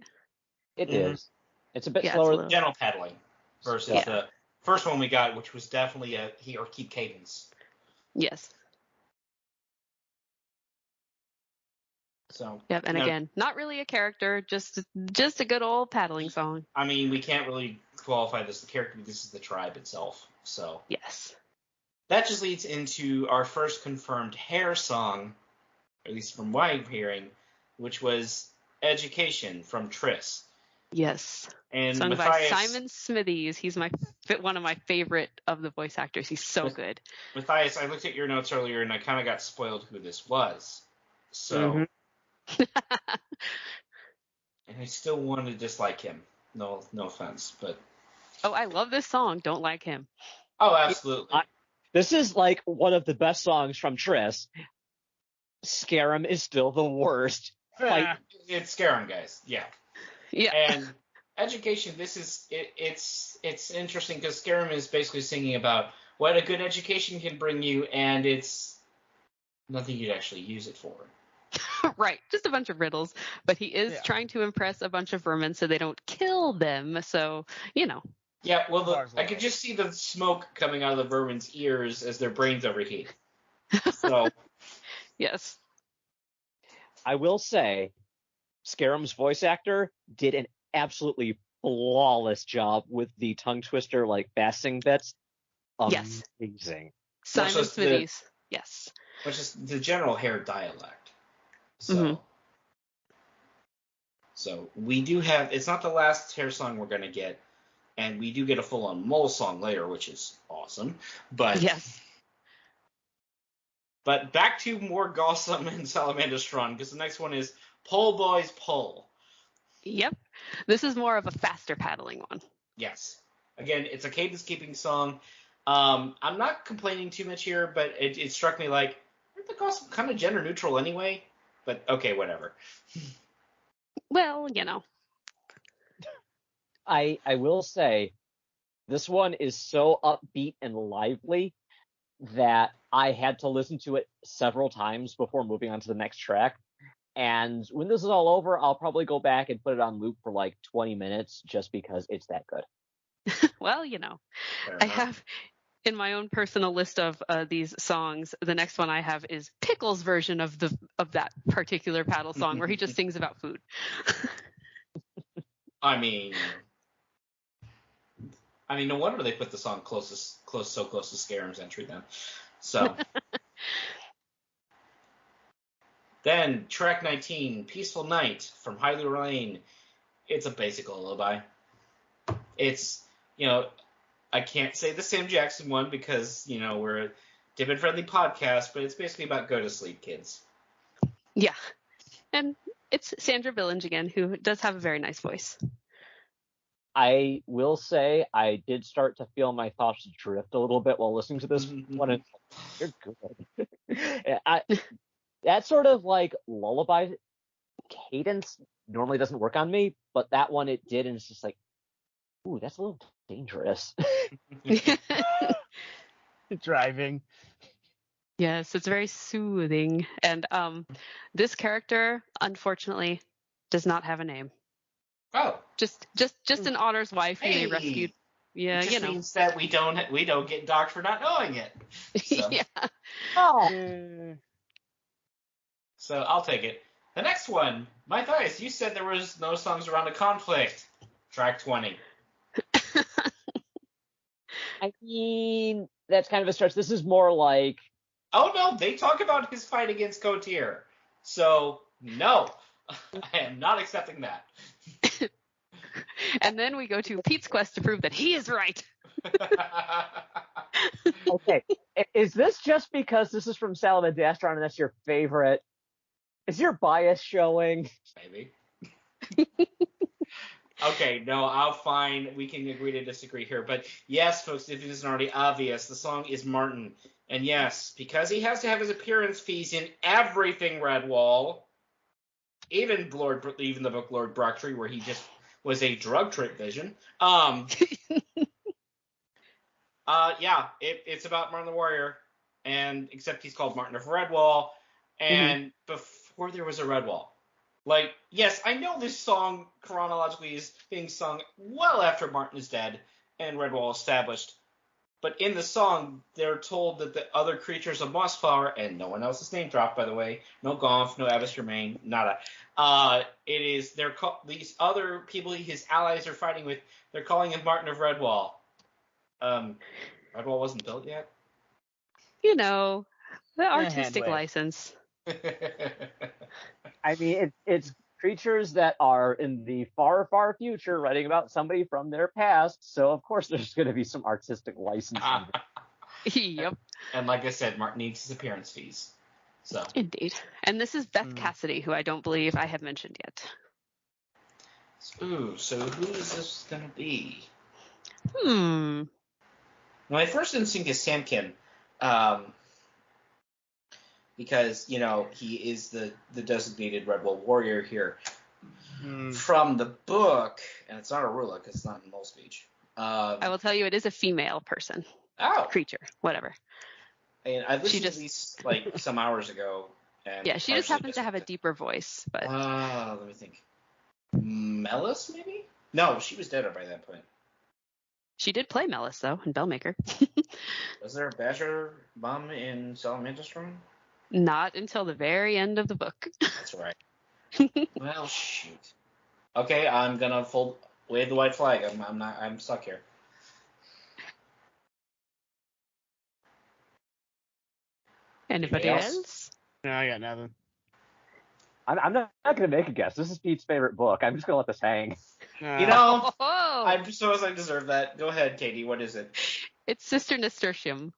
It is. It's a bit Yeah, slower. Gentle paddling versus the first one we got, which was definitely a keep cadence. Yes. So. Yep, and again, not really a character, just a good old paddling song. I mean, we can't really qualify this the character. This is the tribe itself. So. Yes. That just leads into our first confirmed hair song, at least from what I'm hearing, which was Education from Triss. Yes. And sung Matthias, by Simon Smithies. He's one of my favorite of the voice actors. He's so good. Matthias, I looked at your notes earlier and I kind of got spoiled who this was. So. And I still want to dislike him. No offense, but. Oh, I love this song. Don't like him. Oh, absolutely. This is like one of the best songs from Triss. Scarum is still the worst. It's Scarum, guys. Yeah. Yeah. And Education, this is it's interesting because Scarum is basically singing about what a good education can bring you, and it's nothing you'd actually use it for. Right, just a bunch of riddles, but he is trying to impress a bunch of vermin so they don't kill them. So Yeah, well, I could just see the smoke coming out of the vermin's ears as their brains overheat. So yes, I will say, Scarum's voice actor did an absolutely flawless job with the tongue twister, like bassing bits. Yes. Amazing. Simon Smithies. Yes. Which is the general hair dialect. So, so we do have. It's not the last hair song we're gonna get, and we do get a full-on mole song later, which is awesome. But yes. But back to more Gossam and Salamandastron, because the next one is Pull Boys Pull. Yep. This is more of a faster paddling one. Yes. Again, it's a cadence-keeping song. I'm not complaining too much here, but it struck me like, aren't the Gossam kind of gender-neutral anyway? But, okay, whatever. Well, I will say, this one is so upbeat and lively that I had to listen to it several times before moving on to the next track. And when this is all over, I'll probably go back and put it on loop for like 20 minutes just because it's that good. Well, I have in my own personal list of these songs, the next one I have is Pickle's version of that particular paddle song where he just sings about food. I mean, no wonder they put the song so close to Scarum's entry then. So. Then, track 19, Peaceful Night from Hyrule Lane. It's a basic lullaby. It's, I can't say the Sam Jackson one because, we're a dip-and-friendly podcast, but it's basically about go to sleep, kids. Yeah. And it's Sandra Billinge again, who does have a very nice voice. I will say I did start to feel my thoughts drift a little bit while listening to this one. And you're good. That sort of like lullaby cadence normally doesn't work on me, but that one it did, and it's just like, ooh, that's a little dangerous. Driving. Yes, it's very soothing. And this character, unfortunately, does not have a name. Oh. Just an otter's wife who they rescued. Yeah, it just means that we don't get docked for not knowing it. So. Yeah. Oh. So I'll take it. The next one, Matthias, you said there was no songs around a conflict. Track 20. I mean, that's kind of a stretch. This is more like... Oh, no, they talk about his fight against Cotier. So, no, I am not accepting that. And then we go to Pete's quest to prove that he is right. Okay, is this just because this is from Salamandastron and that's your favorite? Is your bias showing? Maybe. Okay, no, I'll fine. We can agree to disagree here. But yes, folks, if it isn't already obvious, the song is Martin. And yes, because he has to have his appearance fees in everything Redwall, even the book Lord Brocktree, where he just was a drug trip vision. Yeah, it's about Martin the Warrior, and except he's called Martin of Redwall, and before there was a Redwall. Like, yes, I know this song chronologically is being sung well after Martin is dead and Redwall established, but in the song, they're told that the other creatures of Mossflower, and no one else is name dropped, by the way, no Gonf, no Abbas Germain, nada. These other people his allies are fighting with, they're calling him Martin of Redwall. Redwall wasn't built yet? You know, the artistic license. I mean, it's creatures that are in the far, far future writing about somebody from their past, so of course there's going to be some artistic license. Yep. And like I said, Martin needs his appearance fees. So Indeed. And this is Beth Cassidy, who I don't believe I have mentioned yet. Ooh, so who is this going to be? My first instinct is Samkin, because, you know, he is the designated Redwall warrior here. From the book, and it's not a Rula because it's not in Mole speech. I will tell you, it is a female person. Oh. Creature, whatever. And I listened to these, like, some hours ago. And yeah, she just happens to have a deeper voice. But let me think. Melis, maybe? No, she was dead by that point. She did play Melis, though, in Bellmaker. Was there a Badger Bum in Salamandastron? Not until the very end of the book. That's right. Well, shoot. Okay, I'm gonna wave the white flag. I'm stuck here. Anybody else? No, I got nothing. I'm not going to make a guess. This is Pete's favorite book. I'm just going to let this hang. You know, I suppose I deserve that. Go ahead, Katie. What is it? It's Sister Nasturtium.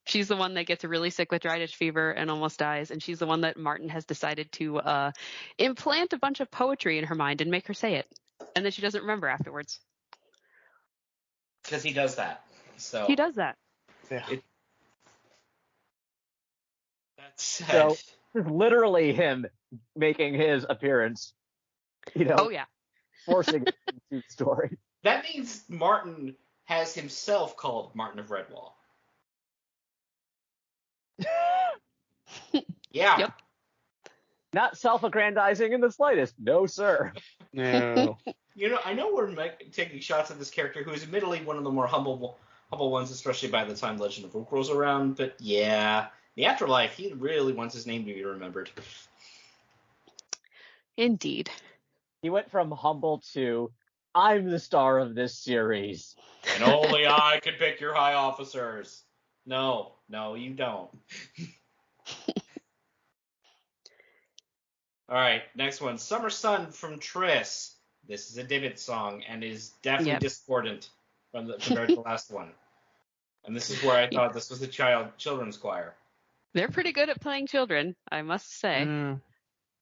She's the one that gets really sick with dry ditch fever and almost dies, and she's the one that Martin has decided to implant a bunch of poetry in her mind and make her say it, and then she doesn't remember afterwards. Because he does that. So he does that. Yeah. So this is literally him making his appearance. You know. Oh yeah. Forcing it into the story. That means Martin has himself called Martin of Redwall. Yeah. Yep. Not self-aggrandizing in the slightest. No, sir. No. You know, I know we're taking shots at this character who is admittedly one of the more humble ones, especially by the time Legend of Rook rolls around. But yeah, the afterlife, he really wants his name to be remembered. Indeed. He went from humble to, I'm the star of this series. And only I can pick your high officers. No, you don't. All right, next one. Summer Sun from Triss. This is a Divot song and is definitely discordant compared to the last one. And this is where I thought this was the children's choir. They're pretty good at playing children, I must say.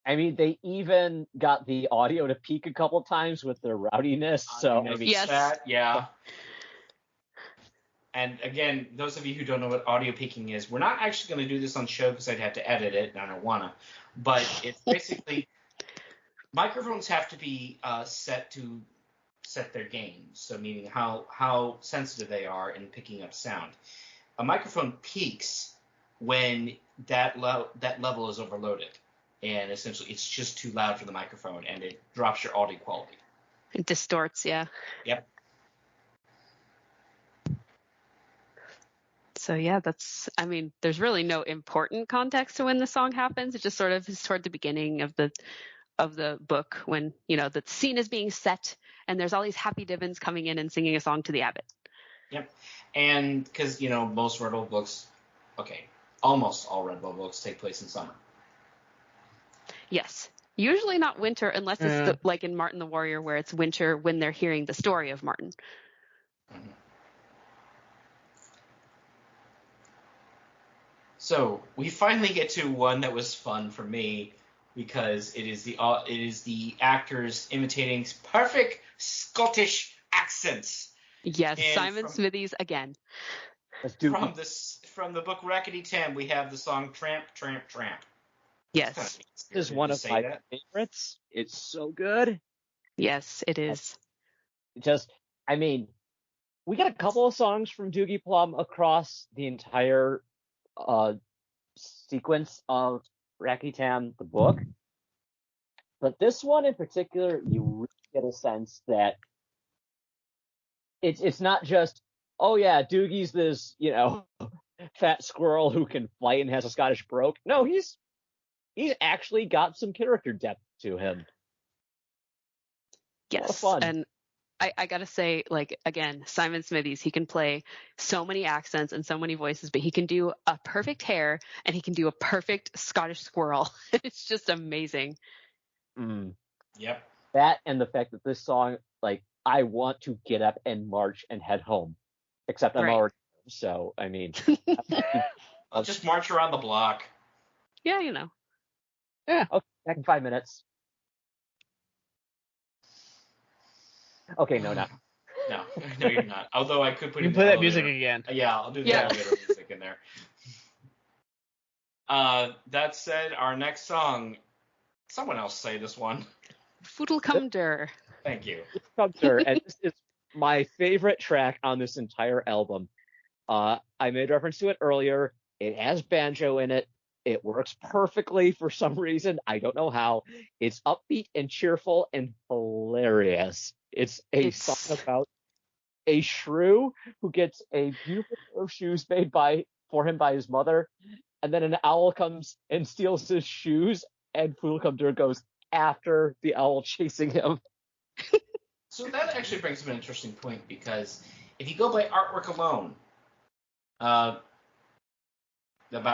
I mean, they even got the audio to peak a couple times with their rowdiness. So yes. Yeah. And again, those of you who don't know what audio peaking is, we're not actually going to do this on show because I'd have to edit it, and I don't want to. But it's basically microphones have to be set their gain, so meaning how sensitive they are in picking up sound. A microphone peaks when that level is overloaded, and essentially it's just too loud for the microphone, and it drops your audio quality. It distorts, yeah. Yep. So yeah, there's really no important context to when the song happens. It just sort of is toward the beginning of the book when, the scene is being set and there's all these happy divins coming in and singing a song to the abbot. Yep. And because, most Redwall books, almost all Redwall books take place in summer. Yes. Usually not winter unless it's like in Martin the Warrior where it's winter when they're hearing the story of Martin. Mm-hmm. So we finally get to one that was fun for me because it is the actors imitating perfect Scottish accents. Yes, And Simon Smithies again. From the book Rackety Tam, we have the song Tramp, Tramp, Tramp. Yes. This is one of my favorites. It's so good. Yes, it is. We got a couple of songs from Doogie Plum across the entire sequence of Rackety Tam, the book. But this one in particular, you really get a sense that it's not just, oh yeah, Doogie's this, fat squirrel who can fight and has a Scottish brogue. No, he's actually got some character depth to him. Yes, fun. And I gotta say, again, Simon Smithies, he can play so many accents and so many voices, but he can do a perfect hare and he can do a perfect Scottish squirrel. It's just amazing. Mm. Yep. That and the fact that this song, I want to get up and march and head home. Except I'm already home, so, I'll just march around the block. Yeah, Yeah. Okay, back in 5 minutes. Okay, no, not. No, you're not. Although I could put you in play the that music again. Yeah, I'll do the elevator music in there. That said, our next song, someone else say this one. Fuddlecumder. Thank you. Fuddlecumder, and this is my favorite track on this entire album. I made reference to it earlier. It has banjo in it. It works perfectly for some reason. I don't know how. It's upbeat and cheerful and hilarious. It's a song about a shrew who gets a beautiful pair of shoes made for him by his mother, and then an owl comes and steals his shoes, and Fuddlecumder goes after the owl chasing him. So that actually brings up an interesting point, because if you go by artwork alone, about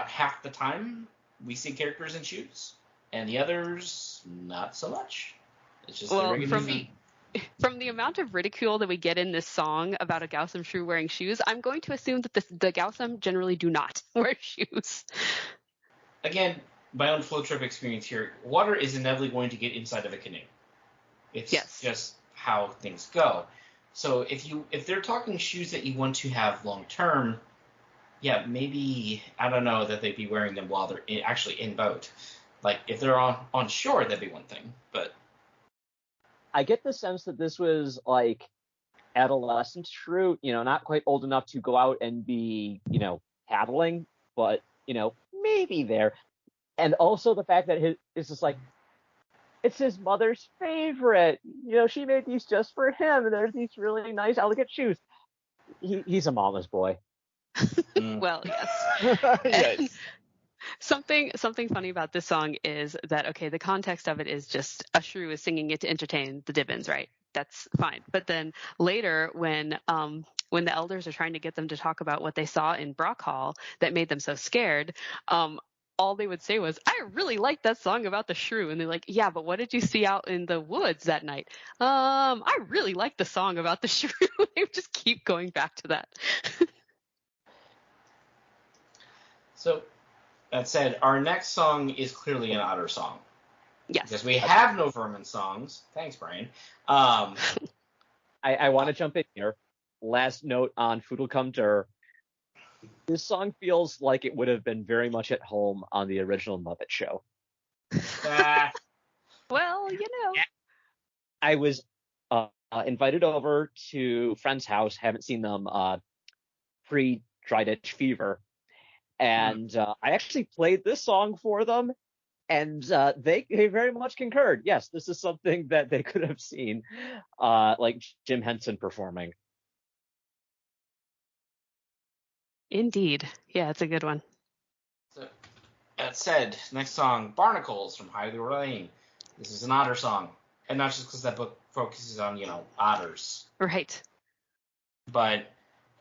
half the time we see characters in shoes, and the others not so much. It's just from the amount of ridicule that we get in this song about a Gaussum shrew wearing shoes, I'm going to assume that the Gaussum generally do not wear shoes. Again, my own flow trip experience here, water is inevitably going to get inside of a canoe. It's just how things go. So if they're talking shoes that you want to have long term, yeah, maybe, I don't know that they'd be wearing them while they're actually in boat. Like, if they're on shore, that'd be one thing, but... I get the sense that this was, adolescent shrew, not quite old enough to go out and be, paddling, but, maybe there. And also the fact that it's just it's his mother's favorite. She made these just for him, and there's these really nice, elegant shoes. He's a mama's boy. Well, yes. Yes. Something funny about this song is that, the context of it is just a shrew is singing it to entertain the Divins, right? That's fine. But then later, when the elders are trying to get them to talk about what they saw in Brock Hall that made them so scared, all they would say was, I really like that song about the shrew. And they're like, yeah, but what did you see out in the woods that night? I really like the song about the shrew. They would just keep going back to that. So, that said, our next song is clearly an otter song. Yes. Because we have no vermin songs. Thanks, Brian. I want to jump in here. Last note on Fuddlecumder. This song feels like it would have been very much at home on the original Muppet Show. Well, I was invited over to a friend's house. Haven't seen them pre-Dry Ditch Fever. And I actually played this song for them, and they very much concurred. Yes, this is something that they could have seen, like Jim Henson performing. Indeed. Yeah, it's a good one. So, that said, next song, Barnacles from Highly Lane. This is an otter song. And not just because that book focuses on, otters. Right. But,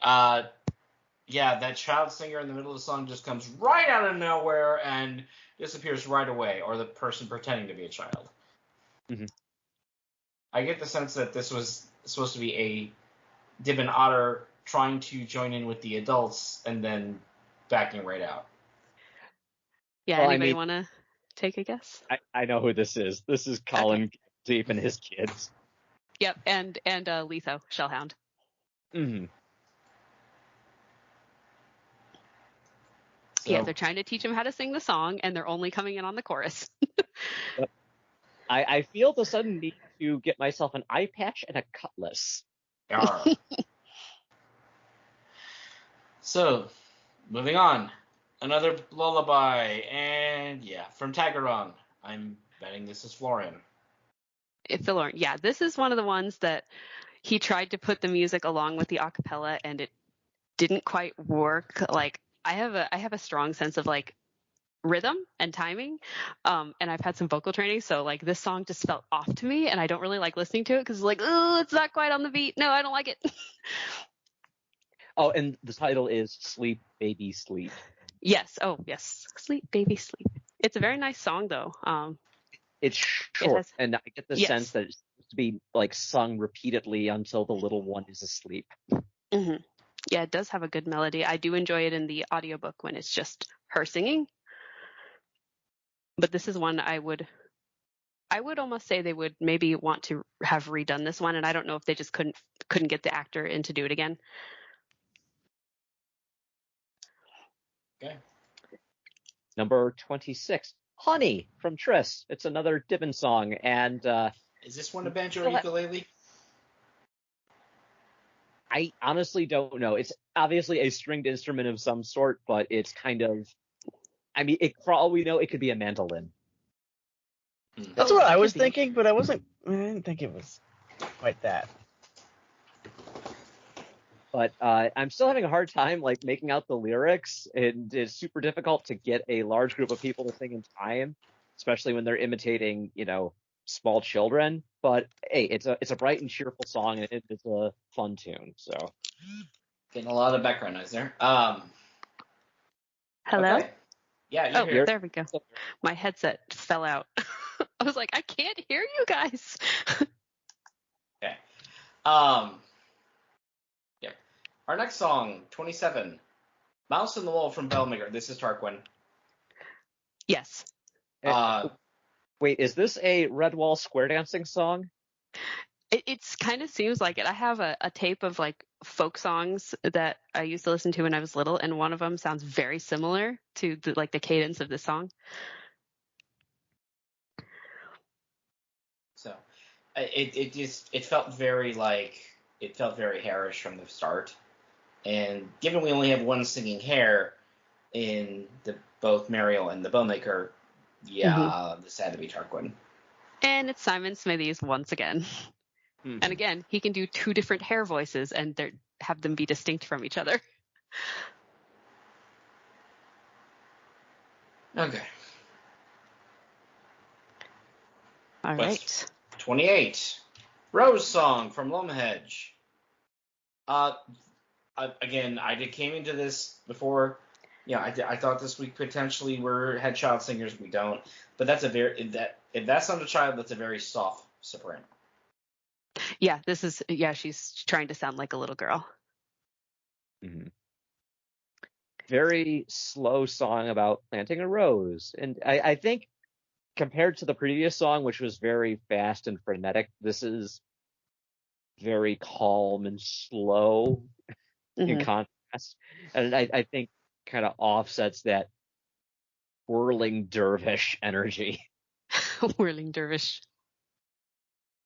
yeah, that child singer in the middle of the song just comes right out of nowhere and disappears right away, or the person pretending to be a child. Mm-hmm. I get the sense that this was supposed to be a Dibbin Otter trying to join in with the adults and then backing right out. Yeah, Well, anybody want to take a guess? I know who this is. This is Colin Deep and his kids. Yep, and Letho, Shellhound. Mm-hmm. So, Yeah, they're trying to teach him how to sing the song, and they're only coming in on the chorus. Yep. I feel the sudden need to get myself an eye patch and a cutlass. So, moving on. Another lullaby, and from Tagaron. I'm betting this is Florian. Philorn. Yeah, this is one of the ones that he tried to put the music along with the acapella, and it didn't quite work. Like, I have a strong sense of like rhythm and timing, and I've had some vocal training, so like this song just felt off to me, and I don't really like listening to it because like, oh, it's not quite on the beat. No, I don't like it. Oh, and the title is Sleep, Baby, Sleep. Yes. Oh, yes. Sleep, baby, sleep. It's a very nice song, though. It's short, and I get the sense that it's supposed to be like sung repeatedly until the little one is asleep. Mm-hmm. Yeah, it does have a good melody. I do enjoy it in the audiobook when it's just her singing. But this is one I would almost say they would maybe want to have redone this one, and I don't know if they just couldn't get the actor in to do it again. Okay. Number 26, Honey from Triss. It's another Dibbin song, and is this one a banjo or ukulele? I honestly don't know. It's obviously a stringed instrument of some sort, but it's kind of, I mean, for all we know, it could be a mandolin. That's what I was thinking, but I didn't think it was quite that. But I'm still having a hard time like making out the lyrics. It's super difficult to get a large group of people to sing in time, especially when they're imitating, small children. But hey, it's a bright and cheerful song, and it's a fun tune. So getting a lot of background noise there. Hello? Okay. Yeah, you're here. There we go. My headset fell out. I was like, I can't hear you guys. Okay. Yep. Our next song, 27, Mouse in the Wall from Bellmaker. This is Tarquin. Yes. Wait, is this a Redwall square dancing song? It kind of seems like it. I have a tape of like folk songs that I used to listen to when I was little, and one of them sounds very similar to the cadence of this song. So, it felt very hairish from the start, and given we only have one singing hair in both Mariel and the Bowmaker, this had to be Tarquin. And it's Simon Smithies once again. Mm-hmm. And again, he can do two different hair voices and have them be distinct from each other. Okay. All right. 28, Rose Song from Lomahedge. Again, came into this before. Yeah, I thought this week potentially had child singers. We don't, but that's if that's not a child, that's a very soft soprano. Yeah, she's trying to sound like a little girl. Mm-hmm. Very slow song about planting a rose, and I think compared to the previous song, which was very fast and frenetic, this is very calm and slow in contrast, and I think kind of offsets that whirling dervish energy. Whirling dervish.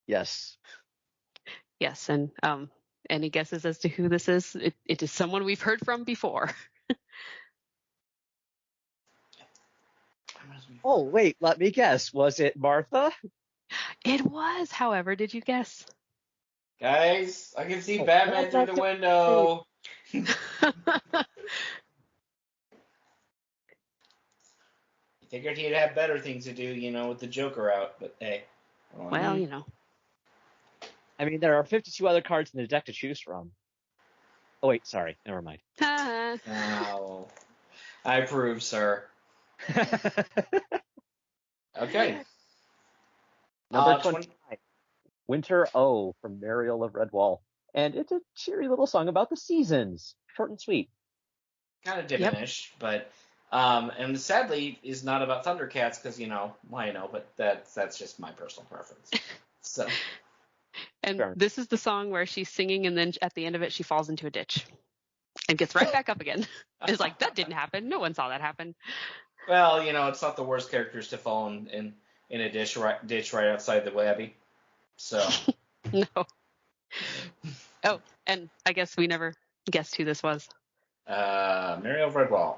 Yes. Yes, and any guesses as to who this is? It is someone we've heard from before. Oh, wait, let me guess. Was it Martha? It was, however, did you guess? Guys, I can see Batman through the window. figured he'd have better things to do, with the Joker out. But hey. Well, I mean, there are 52 other cards in the deck to choose from. Oh, wait, sorry. Never mind. Wow. I approve, sir. Okay. Number 29. Winter O from Mariel of Redwall. And it's a cheery little song about the seasons. Short and sweet. Kind of diminish, but and sadly is not about Thundercats because but that's just my personal preference. So. And Sure. this is the song where she's singing, and then at the end of it, she falls into a ditch and gets right back up again. It's like, that didn't happen. No one saw that happen. Well, it's not the worst characters to fall in a ditch right outside the Abbey. So. No. Oh, and I guess we never guessed who this was. Mariel of Redwall.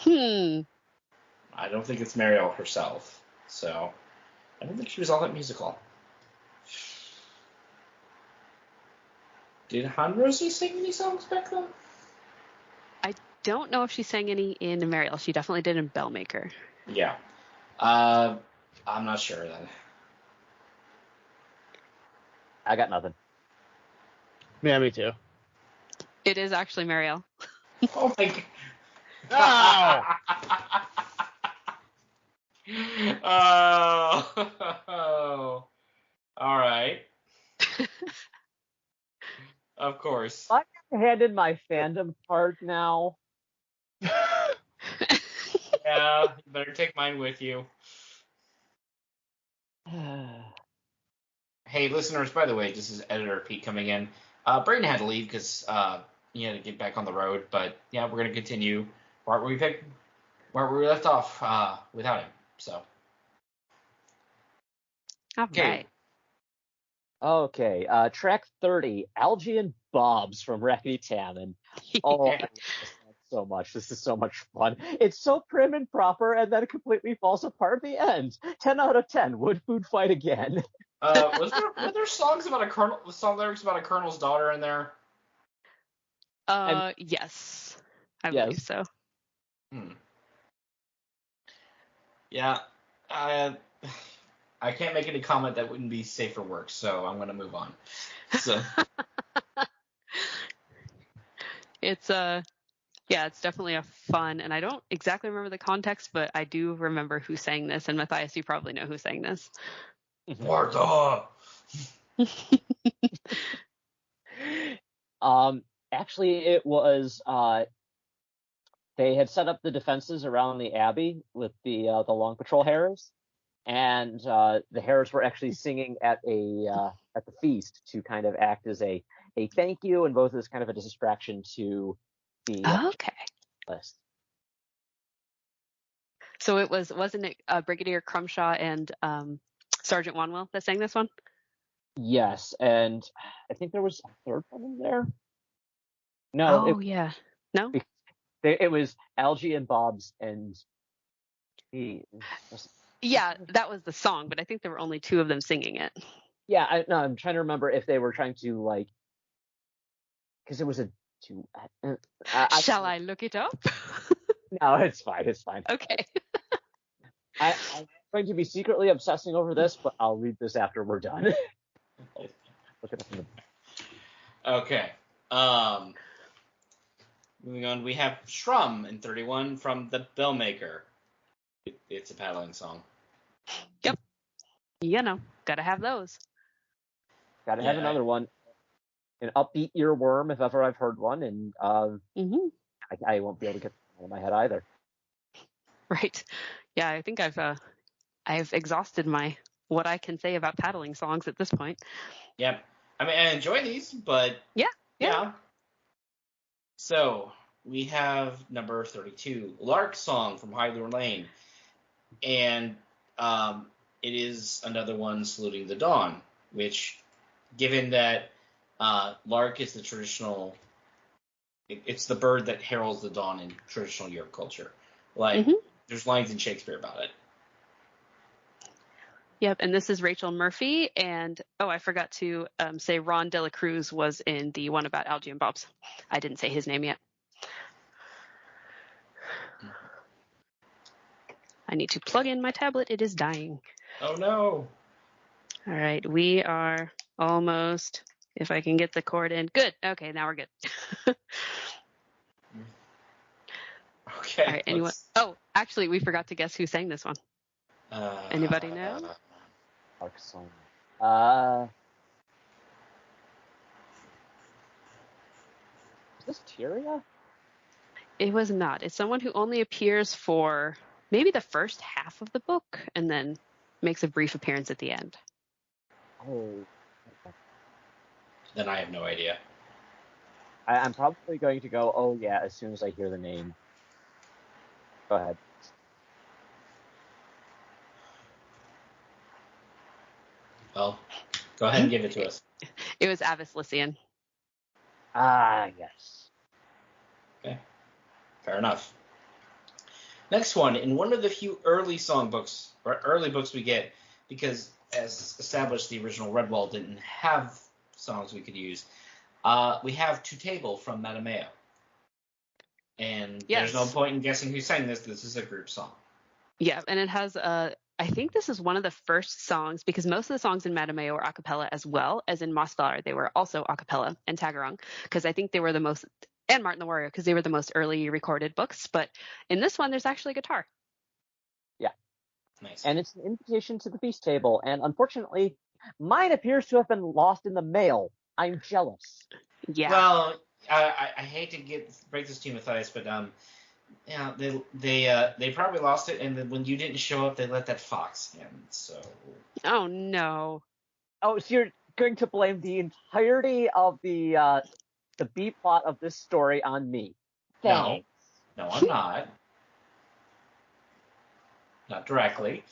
I don't think it's Mariel herself. So, I don't think she was all that musical. Did Han Rosie sing any songs back then? I don't know if she sang any in Mariel. She definitely did in Bellmaker. Yeah. I'm not sure then. I got nothing. Yeah, me too. It is actually Mariel. Oh my god. Oh! Oh. All right. Of course. I handed my fandom card now. Yeah, you better take mine with you. Hey, listeners, by the way, this is Editor Pete coming in. Brayden had to leave because he had to get back on the road, but yeah, we're going to continue where we left off without him. So. All Okay. right. Okay, track 30, Algae and Bobs from Raggedy Tannen. Oh, I love this song so much. This is so much fun. It's so prim and proper, and then it completely falls apart at the end. 10 out of 10. Would food fight again? Were there songs about song lyrics about a colonel's daughter in there? Yes. I Yes. believe so. Yeah. I can't make any comment that wouldn't be safe for work, so I'm going to move on. So. It's it's definitely a fun, and I don't exactly remember the context, but I do remember who sang this, and Matthias, you probably know who sang this. Martha! Actually, it was, they had set up the defenses around the Abbey with the Long Patrol Hares, and the Hares were actually singing at the feast to kind of act as a thank you, and both as kind of a distraction to the Okay. list. So wasn't it Brigadier Crumshaw and Sergeant Wanwell that sang this one? Yes, and I think there was a third one in there. No, yeah. No? it was Algae and Bobs and Yeah, that was the song, but I think there were only two of them singing it. Yeah, I'm trying to remember if they were trying to because it was a two. Shall I look it up? No, it's fine. It's fine. Okay. I'm going to be secretly obsessing over this, but I'll read this after we're done. Look it up in the... Okay. Moving on, we have Shrum in 31 from the Bellmaker. It's a paddling song. Yep. Gotta have those. Gotta have another one. An upbeat earworm, if ever I've heard one, and I won't be able to get it out of my head either. Right. Yeah, I think I've exhausted what I can say about paddling songs at this point. Yep. I mean, I enjoy these, but yeah. So we have number 32, Lark Song from Hylure Lane, and it is another one saluting the dawn, which, given that lark is the traditional, it's the bird that heralds the dawn in traditional Europe culture. There's lines in Shakespeare about it. Yep, and this is Rachel Murphy, and I forgot to say Ron De La Cruz was in the one about Algae and Bobs. I didn't say his name yet. I need to plug in my tablet. It is dying. Oh no. All right, we are almost. If I can get the cord in. Good. Okay, now we're good. Okay. All right, anyone? Oh, actually, we forgot to guess who sang this one. Anybody know? Dark song. Is this Tyria? It was not. It's someone who only appears for maybe the first half of the book and then makes a brief appearance at the end. Oh. Then I have no idea. I'm probably going to go, oh yeah, as soon as I hear the name. Go ahead. Well, go ahead and give it to us. It was Avis Lycian. Ah, yes. Okay. Fair enough. Next one, in one of the few early songbooks, or early books we get, because as established, the original Redwall didn't have songs we could use, we have To Table from Madameo. And Yes. There's no point in guessing who sang this. This is a group song. Yeah, and it has I think this is one of the first songs, because most of the songs in Madameo are a cappella as well as in Mossflower. They were also a cappella, and Tagarung, because I think they were the most, and Martin the Warrior, because they were the most early recorded books. But in this one, there's actually guitar. Yeah. Nice. And it's an invitation to the feast table, and unfortunately, mine appears to have been lost in the mail. I'm jealous. Yeah. Well, I hate to break this to you, Matthias, but yeah, they probably lost it, and then when you didn't show up, they let that fox in. So. Oh no. Oh, so you're going to blame the entirety of the B plot of this story on me? Thanks. No, I'm not. Not directly.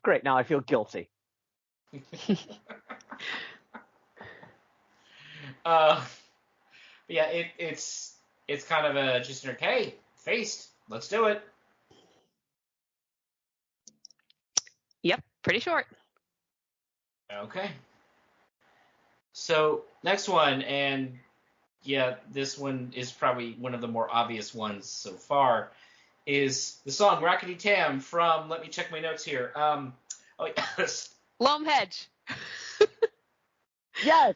Great. Now I feel guilty. Yeah, it's kind of a just an hey, feast, let's do it. Yep, pretty short. Okay. So next one, and yeah, this one is probably one of the more obvious ones so far, is the song Rackety Tam from, let me check my notes here. Oh yes. Loam Hedge. Yes.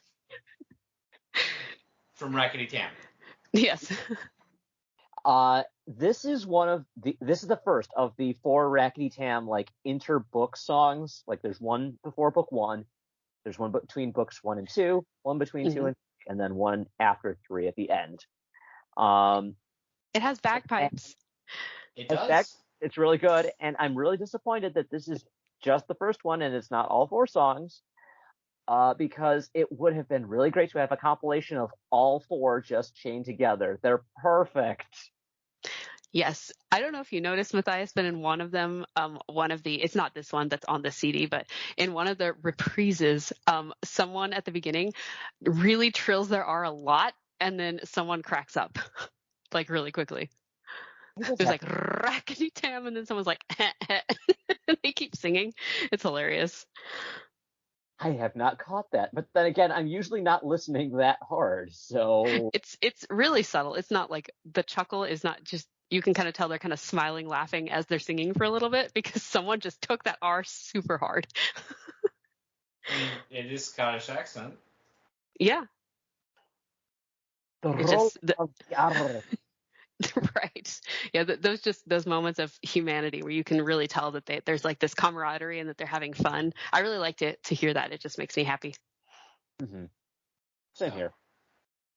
From Rackety Tam. Yes. This is the first of the 4 Rackety Tam like inter-book songs. Like there's one before book 1, there's one between books 1 and 2, one between 2 and 3, and then one after 3 at the end. It has bagpipes. It does. It's really good, and I'm really disappointed that this is just the first one and it's not all 4 songs. Because it would have been really great to have a compilation of all 4 just chained together. They're perfect. Yes. I don't know if you noticed, Matthias, but in one of them, it's not this one that's on the CD, but in one of the reprises, someone at the beginning really trills their R a lot, and then someone cracks up, like really quickly. It was like rackety tam, and then someone's like, and they keep singing. It's hilarious. I have not caught that, but then again, I'm usually not listening that hard, so it's really subtle. It's not like the chuckle is not just, you can kind of tell they're kind of smiling, laughing as they're singing for a little bit because someone just took that R super hard. I mean, it is Scottish accent. Yeah. The Right. Yeah, those moments of humanity where you can really tell that there's like this camaraderie and that they're having fun. I really like to hear that. It just makes me happy. Mm-hmm. Same here.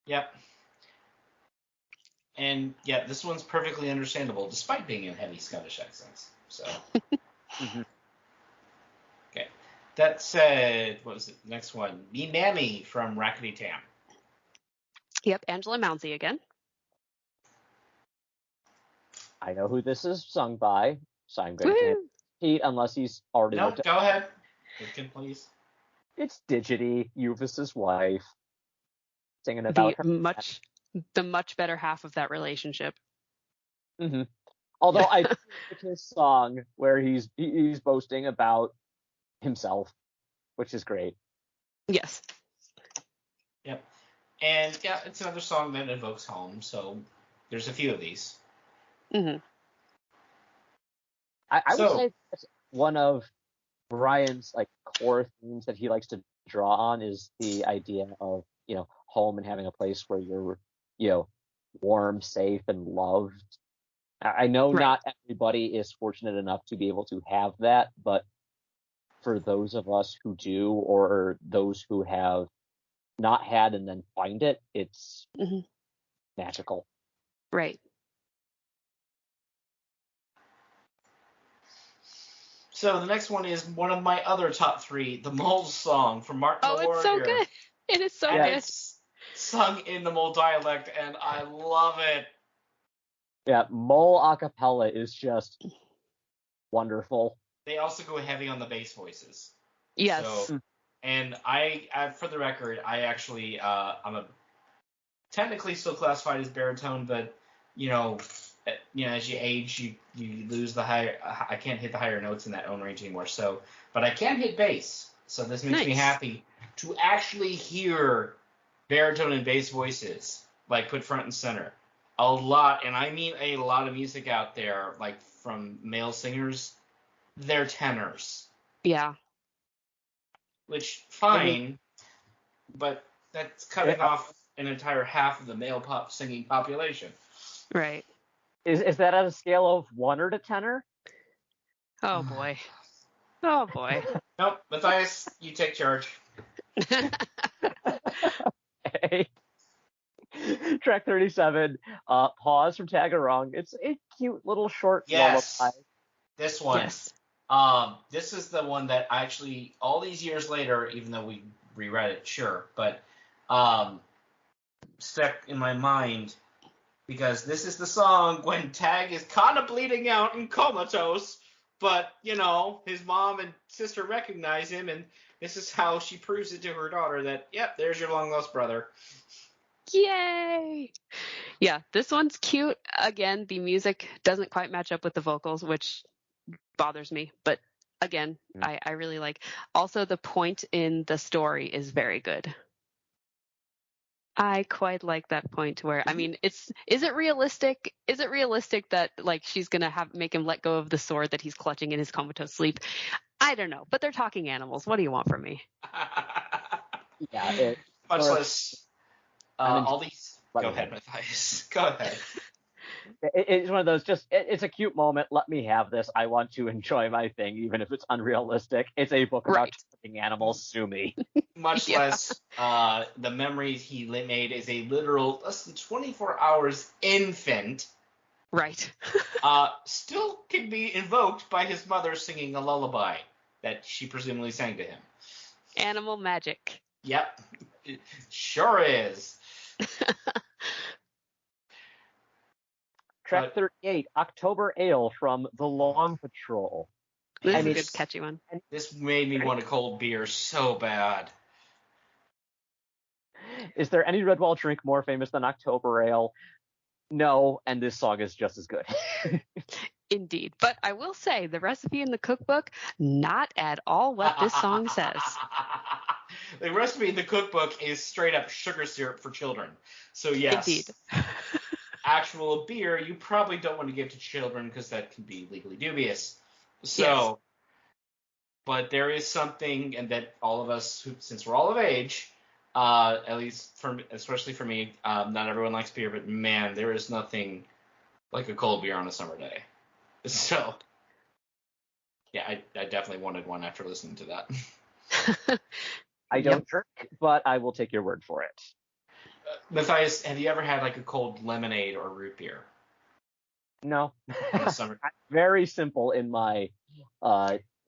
Yep. And yeah, this one's perfectly understandable despite being in heavy Scottish accents. So. Mm-hmm. Okay. That said, what was it? Next one. Me Mammy from Rackety Tam. Yep, Angela Mounsey again. I know who this is sung by, so I'm going to repeat unless he's already No, looked at. go ahead. Can please. It's Digity, Uvis's wife, singing about the much better half of that relationship. Mm-hmm. Although I like his song where he's boasting about himself, which is great. Yes. Yep. And yeah, it's another song that evokes home, so there's a few of these. Mm-hmm. I would So, say that's one of Brian's like core themes that he likes to draw on is the idea of, home and having a place where you're, you know, warm, safe, and loved. I know Right. not everybody is fortunate enough to be able to have that, but for those of us who do, or those who have not had and then find it, it's Hmm. magical. Right. so the next one is one of my other top three, the Mole song from Martin Oh, the it's so Warrior. good. It is so And good. it's sung in the Mole dialect, and I love it. Yeah, Mole acapella is just wonderful. They also go heavy on the bass voices. Yes. So, and for the record, I actually, I'm a technically still classified as baritone, but as you age, you lose the higher. I can't hit the higher notes in that own range anymore. So, but I can hit bass. So this makes me Nice. happy to actually hear baritone and bass voices like put front and center a lot, and I mean a lot of music out there, like from male singers, they're tenors, Yeah. which fine, but that's cutting off an entire half of the male pop singing population. Right. Is that at a scale of 1 or to 10? Oh boy. Oh boy. Nope, Matthias, you take charge. Okay. Track 37, Pause from Tagarong. It's a cute little short Yes, lullaby. this one. Yes. This is the one that actually, all these years later, even though we reread it, sure, but stuck in my mind because this is the song when Tag is kind of bleeding out and comatose, but, his mom and sister recognize him, and this is how she proves it to her daughter that, yep, there's your long-lost brother. Yay! Yeah, this one's cute. Again, the music doesn't quite match up with the vocals, which bothers me. But again, I really like. Also, the point in the story is very good. I quite like that point where, I mean, is it realistic? Is it realistic that like she's gonna make him let go of the sword that he's clutching in his comatose sleep? I don't know, but they're talking animals. What do you want from me? Yeah, Much less all these. Go ahead. ahead, Matthias. Go ahead. It's one of those it's a cute moment. Let me have this. I want to enjoy my thing, even if it's unrealistic. It's a book about talking animals. Sue me. Much less the memories he made as a literal less than 24 hours infant. Right. Still can be invoked by his mother singing a lullaby that she presumably sang to him. Animal magic. Yep. It sure is. Track 38, October Ale from The Long Patrol. This is a good catchy one. This made me want a cold beer so bad. Is there any Redwall drink more famous than October Ale? No, and this song is just as good. Indeed. But I will say the recipe in the cookbook, not at all what this song says. The recipe in the cookbook is straight up sugar syrup for children. So yes. Indeed. Actual beer, you probably don't want to give to children because that can be legally dubious. So, yes. But there is something, and that all of us, since we're all of age, at least especially for me, not everyone likes beer, but man, there is nothing like a cold beer on a summer day. So, yeah, I definitely wanted one after listening to that. I don't drink, but I will take your word for it. Matthias, have you ever had like a cold lemonade or root beer? No. In the summer? Very simple in my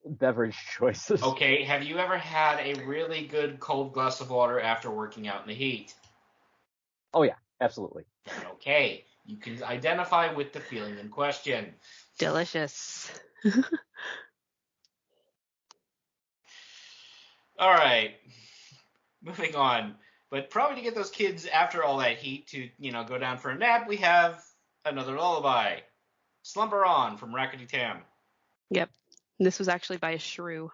beverage choices. Okay, have you ever had a really good cold glass of water after working out in the heat? Oh yeah, absolutely. Okay, you can identify with the feeling in question. Delicious. All right, moving on. But probably to get those kids after all that heat to, go down for a nap, we have another lullaby. Slumber On from Rackety Tam. Yep. This was actually by a shrew.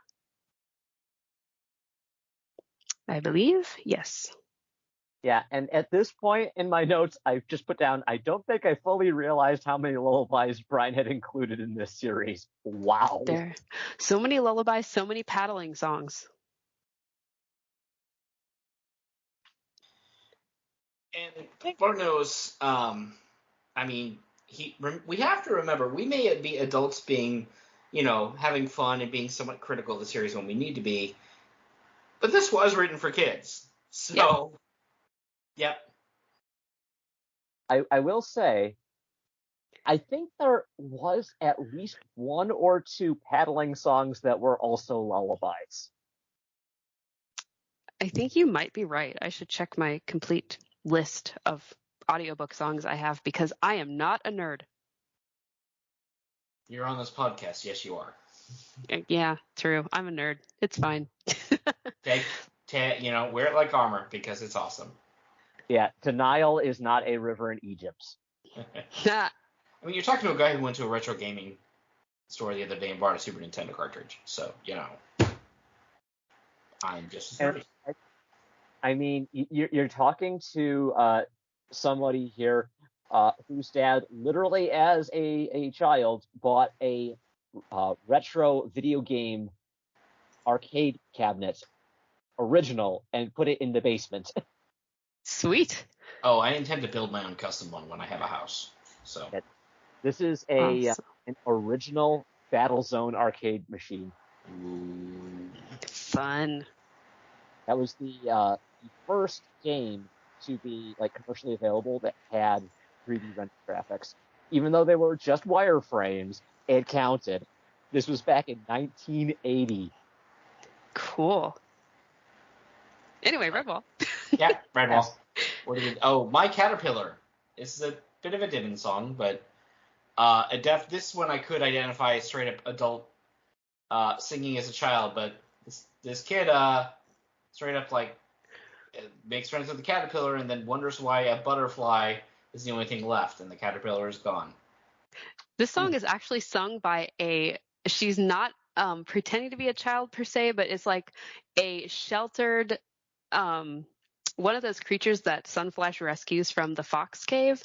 I believe. Yes. Yeah, and at this point in my notes, I've just put down, I don't think I fully realized how many lullabies Brian had included in this series. Wow. There, so many lullabies, so many paddling songs. And Barnos, I mean, we have to remember, we may be adults being, having fun and being somewhat critical of the series when we need to be, but this was written for kids. So, yep. I will say, I think there was at least one or two paddling songs that were also lullabies. I think you might be right. I should check my complete list of audiobook songs I have because I am not a nerd. You're on this podcast. Yes, you are. Yeah, true. I'm a nerd. It's fine. Wear it like armor because it's awesome. Yeah, Denial is not a river in Egypt. I mean, you're talking to a guy who went to a retro gaming store the other day and bought a Super Nintendo cartridge. So, I'm just as nerdy. I mean, you're talking to somebody here whose dad, literally as a child, bought a retro video game arcade cabinet, original, and put it in the basement. Sweet. Oh, I intend to build my own custom one when I have a house. So this is Awesome. an original Battlezone arcade machine. Ooh. Fun. That was the first game to be commercially available that had 3D render graphics. Even though they were just wireframes, it counted. This was back in 1980. Cool. Anyway, Redwall. Yeah, Redwall. Yes. My Caterpillar. It's a bit of a Dimmon song, but this one I could identify as straight up adult singing as a child, but this kid straight up makes friends with the caterpillar and then wonders why a butterfly is the only thing left and the caterpillar is gone. This song is actually sung by she's not pretending to be a child per se, but it's like a sheltered, one of those creatures that Sunflash rescues from the fox cave.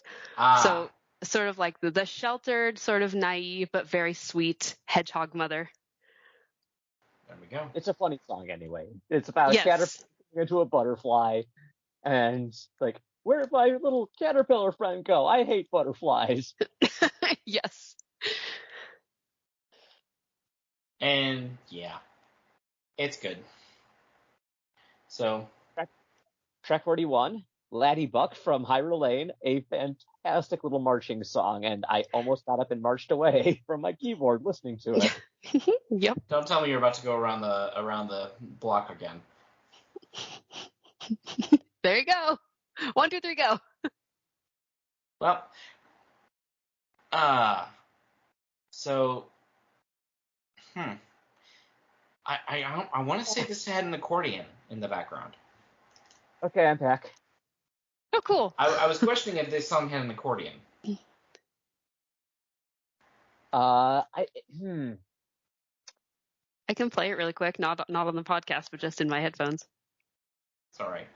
So sort of like the sheltered, sort of naive, but very sweet hedgehog mother. There we go. It's a funny song anyway. It's about a caterpillar into a butterfly, and where did my little caterpillar friend go? I hate butterflies. Yes. And yeah, it's good. So Track 41, Laddie Buck from Hyrule Lane, a fantastic little marching song, and I almost got up and marched away from my keyboard listening to it. Yep. Don't tell me you're about to go around the block again. There you go. 1, 2, 3, go. Well, so, I want to say this had an accordion in the background. Okay, I'm back. Oh, cool. I was questioning if this song had an accordion. I can play it really quick, not on the podcast, but just in my headphones. It's all right.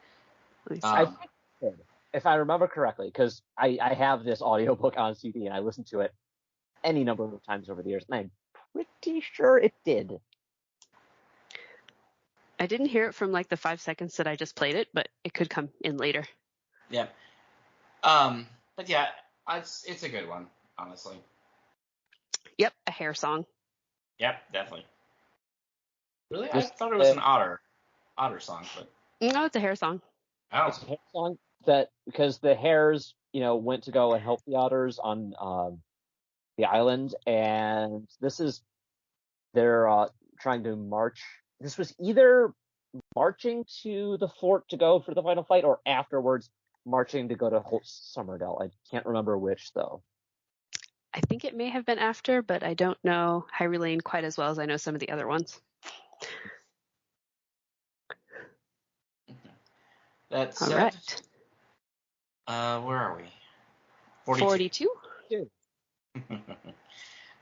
I think it did, if I remember correctly, because I have this audiobook on CD and I listened to it any number of times over the years, and I'm pretty sure it did. I didn't hear it from the 5 seconds that I just played it, but it could come in later. Yeah. But yeah, it's a good one, honestly. Yep, a hair song. Yep, definitely. Really? I thought it was an otter song, but no, it's a hair song. Oh. It's a hair song that because the hares, went to go and help the otters on the island, and they're trying to march. This was either marching to the fort to go for the final fight, or afterwards marching to go to Summerdale. I can't remember which though. I think it may have been after, but I don't know Hyrule Lane quite as well as I know some of the other ones. That's all right. Where are we? 42?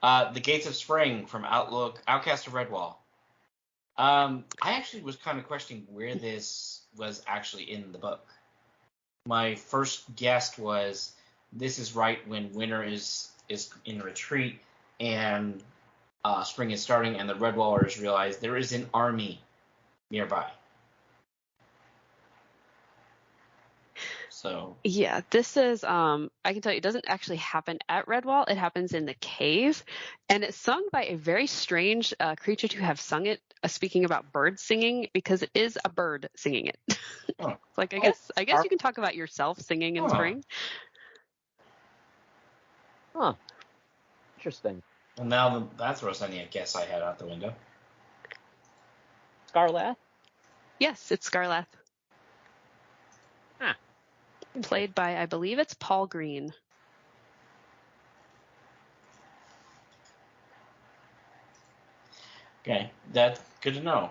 The Gates of Spring from Outcast of Redwall. I actually was kind of questioning where this was actually in the book. my first guess was this is right when winter is in retreat and spring is starting, and the Redwallers realize there is an army nearby. So Yeah, this is I can tell you it doesn't actually happen at Redwall. It happens in the cave, and it's sung by a very strange creature to have sung it, speaking about birds singing, because it is a bird singing it. oh. Like I guess you can talk about yourself singing in spring. Huh. Interesting. Well, now that throws any guess I had out the window. Scarlath? Yes, it's Scarlath. Huh. Played by, I believe it's Paul Green. Okay, that's good to know.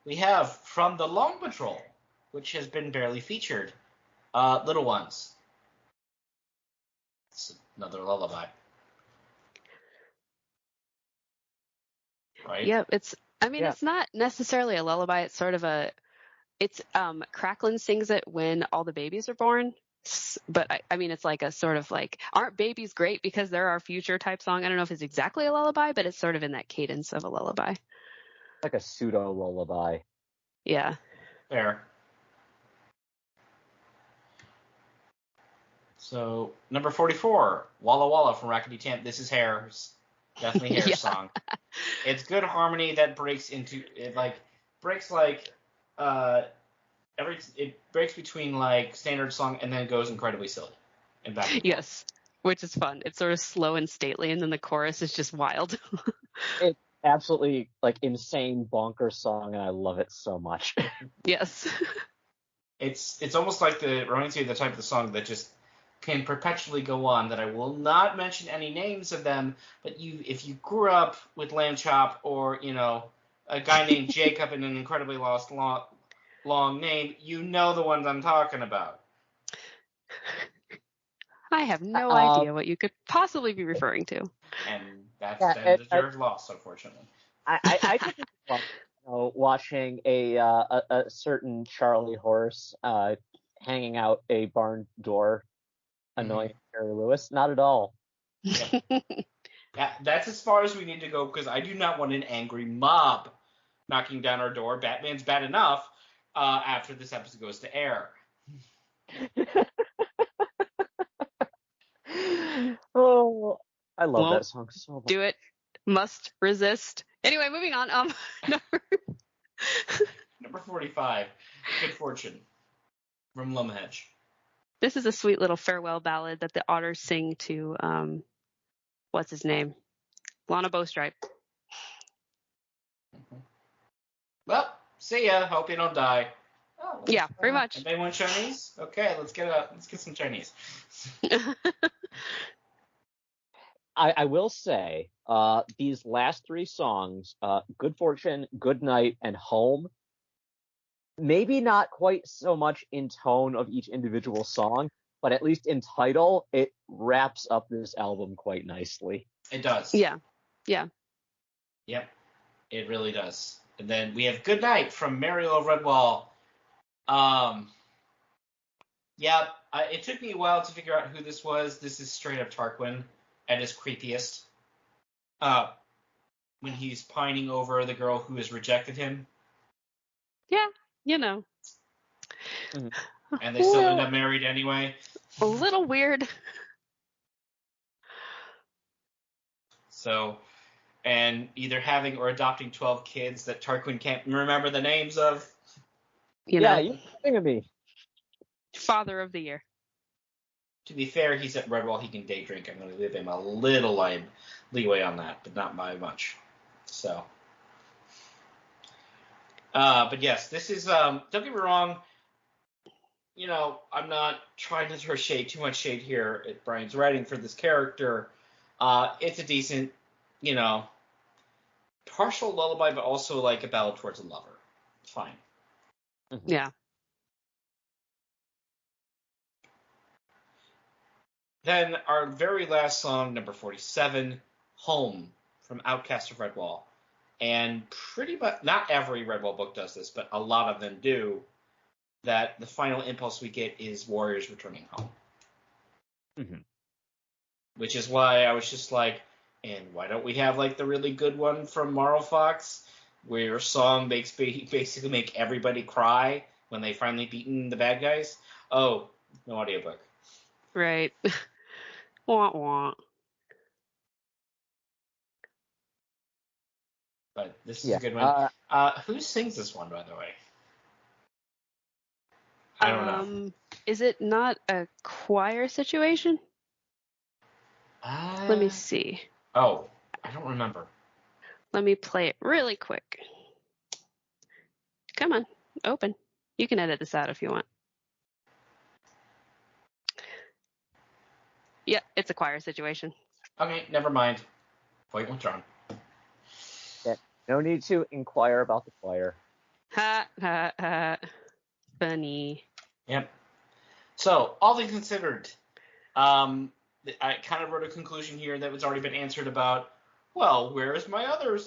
We have from the Long Patrol, which has been barely featured, Little Ones. It's another lullaby. Right? Yep, it's not necessarily a lullaby. It's sort of Cracklin sings it when all the babies are born. But I mean, it's like a sort of like, aren't babies great because they're our future type song? I don't know if it's exactly a lullaby, but it's sort of in that cadence of a lullaby. Like a pseudo lullaby. Yeah. Fair. So, number 44, Walla Walla from Rackety Tamp. This is Hair's. Definitely Hair's Yeah. song. It's good harmony that breaks into, it breaks between like standard song and then it goes incredibly silly. And back and forth. Yes, which is fun. It's sort of slow and stately, and then the chorus is just wild. It's absolutely like insane bonkers song, and I love it so much. Yes. It's almost like reminds me of the type of the song that just can perpetually go on, that I will not mention any names of them, but if you grew up with Lamb Chop or, a guy named Jacob in an incredibly long name, you know the ones I'm talking about. I have no idea what you could possibly be referring to. And that's then deserved loss, unfortunately. I could love, watching a certain Charlie horse hanging out a barn door, annoying Jerry Lewis. Not at all. Yeah. That's as far as we need to go, because I do not want an angry mob knocking down our door. Batman's bad enough after this episode goes to air. Oh, I love that song so much. Do it. Must resist. Anyway, moving on. Number 45, Good Fortune from Lumhedge. This is a sweet little farewell ballad that the Otters sing to, what's his name? Lana Bowstripe. Well, see ya. Hope you don't die. Oh, yeah, pretty much. Anybody want Chinese? Okay, let's get some Chinese. I will say, these last three songs, Good Fortune, Good Night, and Home, maybe not quite so much in tone of each individual song, but at least in title, it wraps up this album quite nicely. It does. Yeah. Yep, it really does. And then we have Good Night from Mariel of Redwall. It took me a while to figure out who this was. This is straight up Tarquin at his creepiest. When he's pining over the girl who has rejected him. Yeah, And they still end up married anyway. A little weird. So, and either having or adopting 12 kids that Tarquin can't remember the names of. You're thinking of me. Father of the Year. To be fair, he's at Redwall. He can day drink. I'm going to give him a little leeway on that, but not by much. So, but yes, this is. Don't get me wrong. I'm not trying to throw too much shade here at Brian's writing for this character. It's a decent, partial lullaby, but also like a ballad towards a lover. Fine. Mm-hmm. Yeah. Then our very last song, number 47, Home, from Outcast of Redwall. And pretty much, not every Redwall book does this, but a lot of them do. that the final impulse we get is Warriors returning home. Mhm. Which is why I was just like, and why don't we have like the really good one from Marl Fox, where your song basically make everybody cry when they finally beaten the bad guys? Oh, no audiobook. Right. Wah wah. But this is a good one. Who sings this one, by the way? I don't know. Is it not a choir situation? Let me see. Oh, I don't remember. Let me play it really quick. Come on, open. You can edit this out if you want. Yeah, it's a choir situation. Okay, never mind. Point withdrawn. Yeah, no need to inquire about the choir. Ha ha ha. Funny. Yep. So, all things considered, I kind of wrote a conclusion here that was already been answered about, well, where's my other,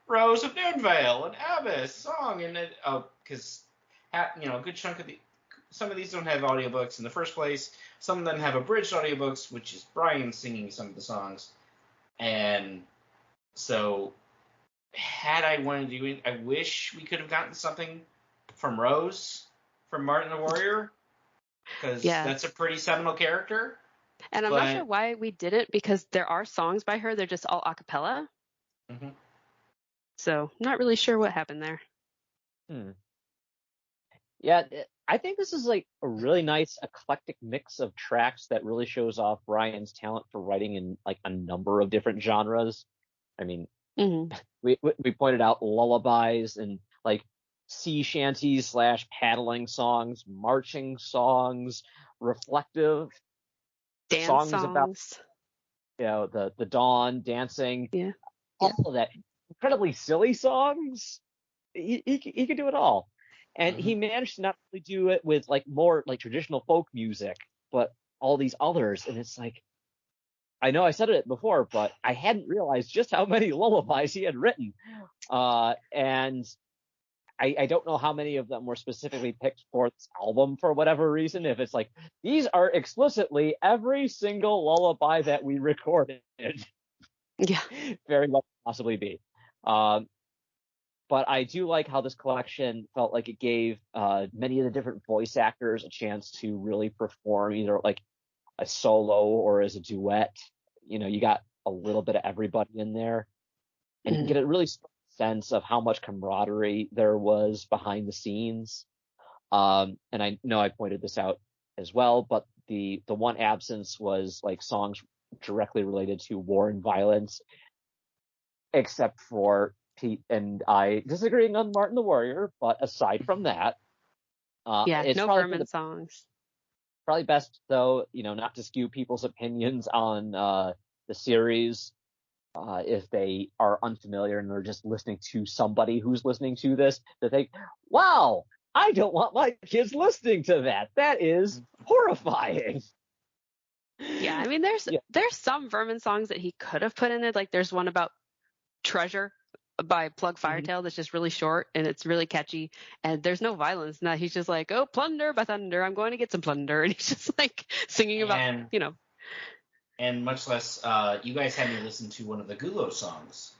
Rose of Noonvale and Abyss song, and because, a good chunk of some of these don't have audiobooks in the first place. Some of them have abridged audiobooks, which is Brian singing some of the songs. And so, had I wanted to do it, I wish we could have gotten something from Rose, from Martin the Warrior, because that's a pretty seminal character. And I'm not sure why we didn't, because there are songs by her. They're just all a cappella. Mm-hmm. So, not really sure what happened there. Yeah, I think this is like a really nice eclectic mix of tracks that really shows off Brian's talent for writing in like a number of different genres. I mean, we pointed out lullabies and like sea shanties / paddling songs, marching songs, reflective dance songs about the dawn, dancing, all of that. Incredibly silly songs. He could do it all. And he managed to not only do it with like more like traditional folk music, but all these others. And it's like, I know I said it before, but I hadn't realized just how many lullabies he had written. And I don't know how many of them were specifically picked for this album for whatever reason. If it's like, these are explicitly every single lullaby that we recorded. Yeah. Very well possibly be. But I do like how this collection felt like it gave many of the different voice actors a chance to really perform either like a solo or as a duet. You got a little bit of everybody in there, and you can get a really strong sense of how much camaraderie there was behind the scenes. And I know I pointed this out as well, but the one absence was like songs directly related to war and violence, except for Pete and I disagreeing on Martin the Warrior, but aside from that, it's no probably Vermin songs. Probably best though, not to skew people's opinions on the series if they are unfamiliar and they're just listening to somebody who's listening to this, to think, wow, I don't want my kids listening to that. That is horrifying. Yeah, I mean, there's some Vermin songs that he could have put in there. Like there's one about Treasure by Plug Firetail that's just really short and it's really catchy, and there's no violence in that. He's just like, oh, plunder by thunder, I'm going to get some plunder, and he's just like singing about and much less you guys had me listen to one of the Gulo songs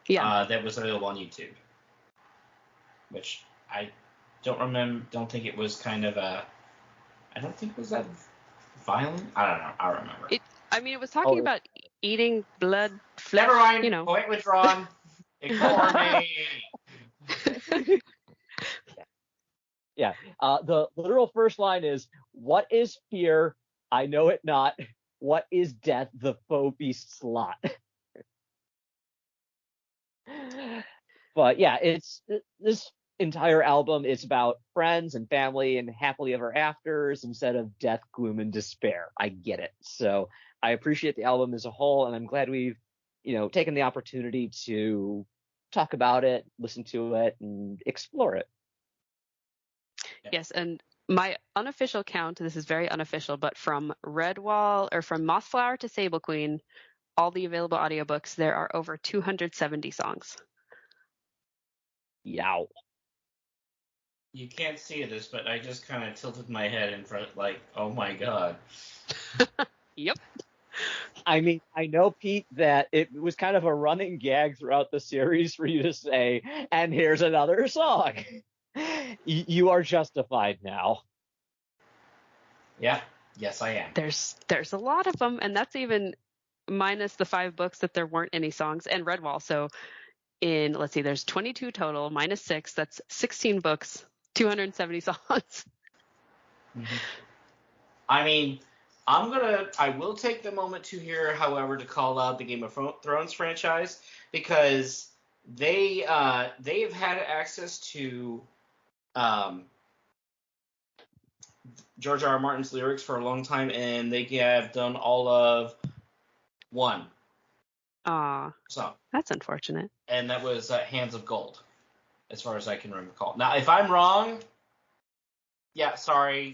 that was available on YouTube, which I don't think it was kind of I don't think it was that violent. I don't know, I remember it was talking about eating blood flesh. Never mind. Point withdrawn. Ignore me. Yeah. The literal first line is, "What is fear? I know it not. What is death? The foe beast's lot." But yeah, it's this entire album. It's about friends and family and happily ever afters instead of death, gloom, and despair. I get it. So I appreciate the album as a whole, and I'm glad we've, taken the opportunity to talk about it, listen to it, and explore it. Yes, and my unofficial count, this is very unofficial, but from Redwall or from Mothflower to Sable Queen, all the available audiobooks, there are over 270 songs. Yow. You can't see this, but I just kind of tilted my head in front, like, oh my god. Yep. I mean, I know, Pete, that it was kind of a running gag throughout the series for you to say, and here's another song. You are justified now. Yeah. Yes, I am. There's a lot of them, and that's even minus the 5 books that there weren't any songs, and Redwall. So let's see, there's 22 total, minus 6. That's 16 books, 270 songs. Mm-hmm. I mean, I will take the moment to here, however, to call out the Game of Thrones franchise, because they have had access to George R. R. Martin's lyrics for a long time, and they have done all of one. So That's unfortunate. And that was Hands of Gold, as far as I can recall. Now, if I'm wrong, yeah, sorry,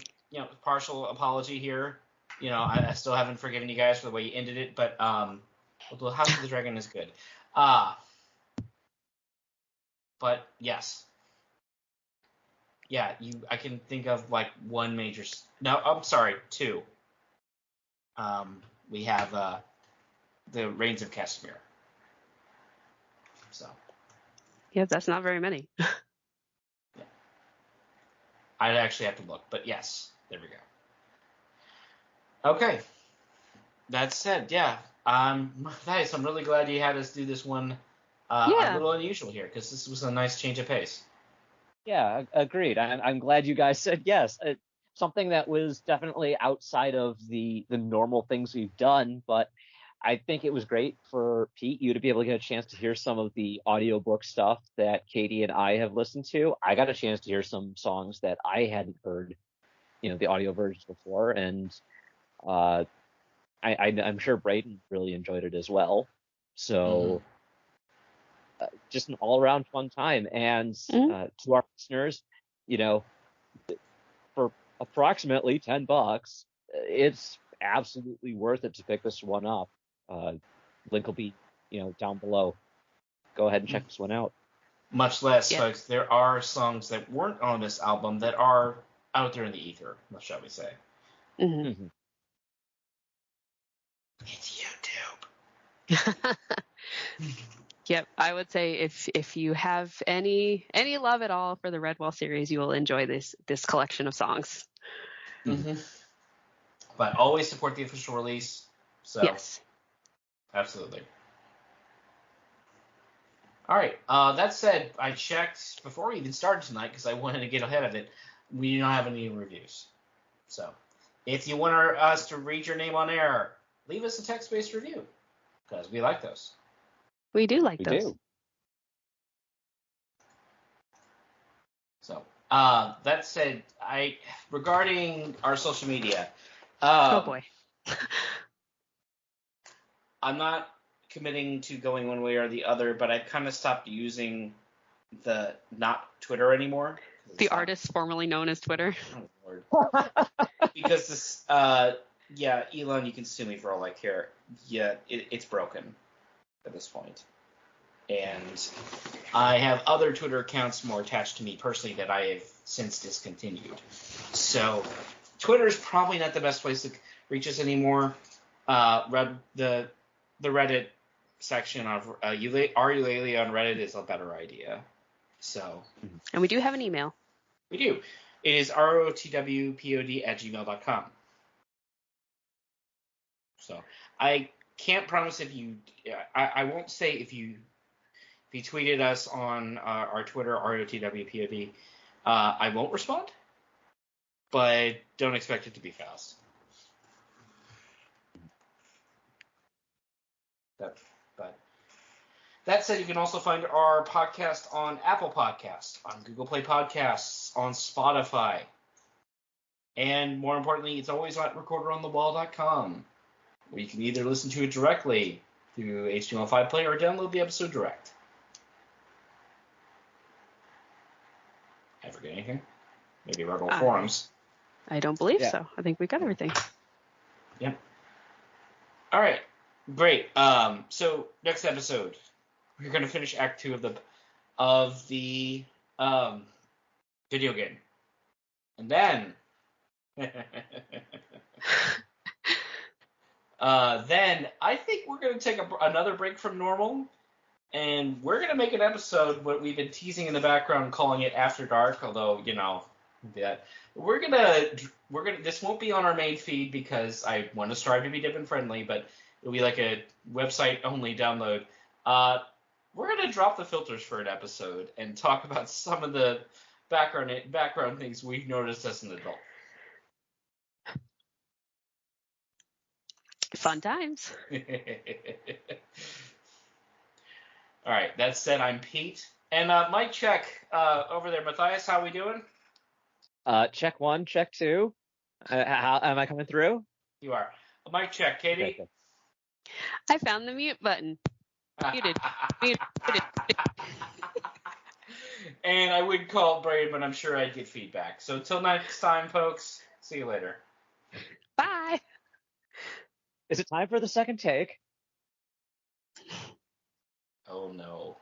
partial apology here. I still haven't forgiven you guys for the way you ended it, but the House of the Dragon is good. But yes. Yeah, I can think of like one major. No, I'm sorry, 2. We have the Reigns of Castamere. So. Yeah, that's not very many. Yeah. I'd actually have to look, but yes, there we go. Okay. That said, yeah. Nice. I'm really glad you had us do this one. A little unusual here, because this was a nice change of pace. Yeah, agreed. I'm glad you guys said yes. Something that was definitely outside of the normal things we've done, but I think it was great for Pete, you to be able to get a chance to hear some of the audiobook stuff that Katie and I have listened to. I got a chance to hear some songs that I hadn't heard, the audio versions before, and I'm sure Braden really enjoyed it as well. So just an all-around fun time. And to our listeners, for approximately $10, it's absolutely worth it to pick this one up. Link will be, down below. Go ahead and check this one out. Much less, folks, there are songs that weren't on this album that are out there in the ether, shall we say. Mm-hmm. It's YouTube. Yep, I would say if you have any love at all for the Redwall series, you will enjoy this collection of songs. Mm-hmm. But always support the official release. So yes, absolutely. All right. That said, I checked before we even started tonight because I wanted to get ahead of it. We do not have any reviews. So if you want us to read your name on air, leave us a text-based review because we like those. We do like those. Do. So that said, regarding our social media. Oh boy. I'm not committing to going one way or the other, but I've kind of stopped using the not Twitter anymore. The artist formerly known as Twitter. Oh, Lord. Because this, Elon, you can sue me for all I care. Yeah, it's broken at this point. And I have other Twitter accounts more attached to me personally that I have since discontinued. So Twitter is probably not the best place to reach us anymore. The Reddit section of Are You Lately on Reddit is a better idea. So. And we do have an email. We do. It is rotwpod@gmail.com. So I can't promise if you. I won't say if you tweeted us on our Twitter rotwpod. I won't respond, but don't expect it to be fast. But that said, you can also find our podcast on Apple Podcasts, on Google Play Podcasts, on Spotify, and more importantly, it's always at recorderonthewall.com, where you can either listen to it directly through HTML5 Player or download the episode direct. I forget anything? Maybe Redwall Forums. I don't believe so. I think we got everything. Yep. All right. Great. So next episode, we're going to finish Act 2 of the video game. And then, then I think we're going to take another break from normal, and we're going to make an episode what we've been teasing in the background, calling it After Dark. Although that we're gonna this won't be on our main feed because I want to strive to be dip and friendly, but it'll be like a website only download. We're gonna drop the filters for an episode and talk about some of the background things we've noticed as an adult. Fun times. All right. That said, I'm Pete, and Mike check over there. Matthias, how we doing? Check 1, check 2. How am I coming through? You are. Mike check. Katie. Okay. I found the mute button. Muted. And I would call Braden, but I'm sure I'd get feedback. So until next time, folks. See you later. Bye. Is it time for the second take? Oh no.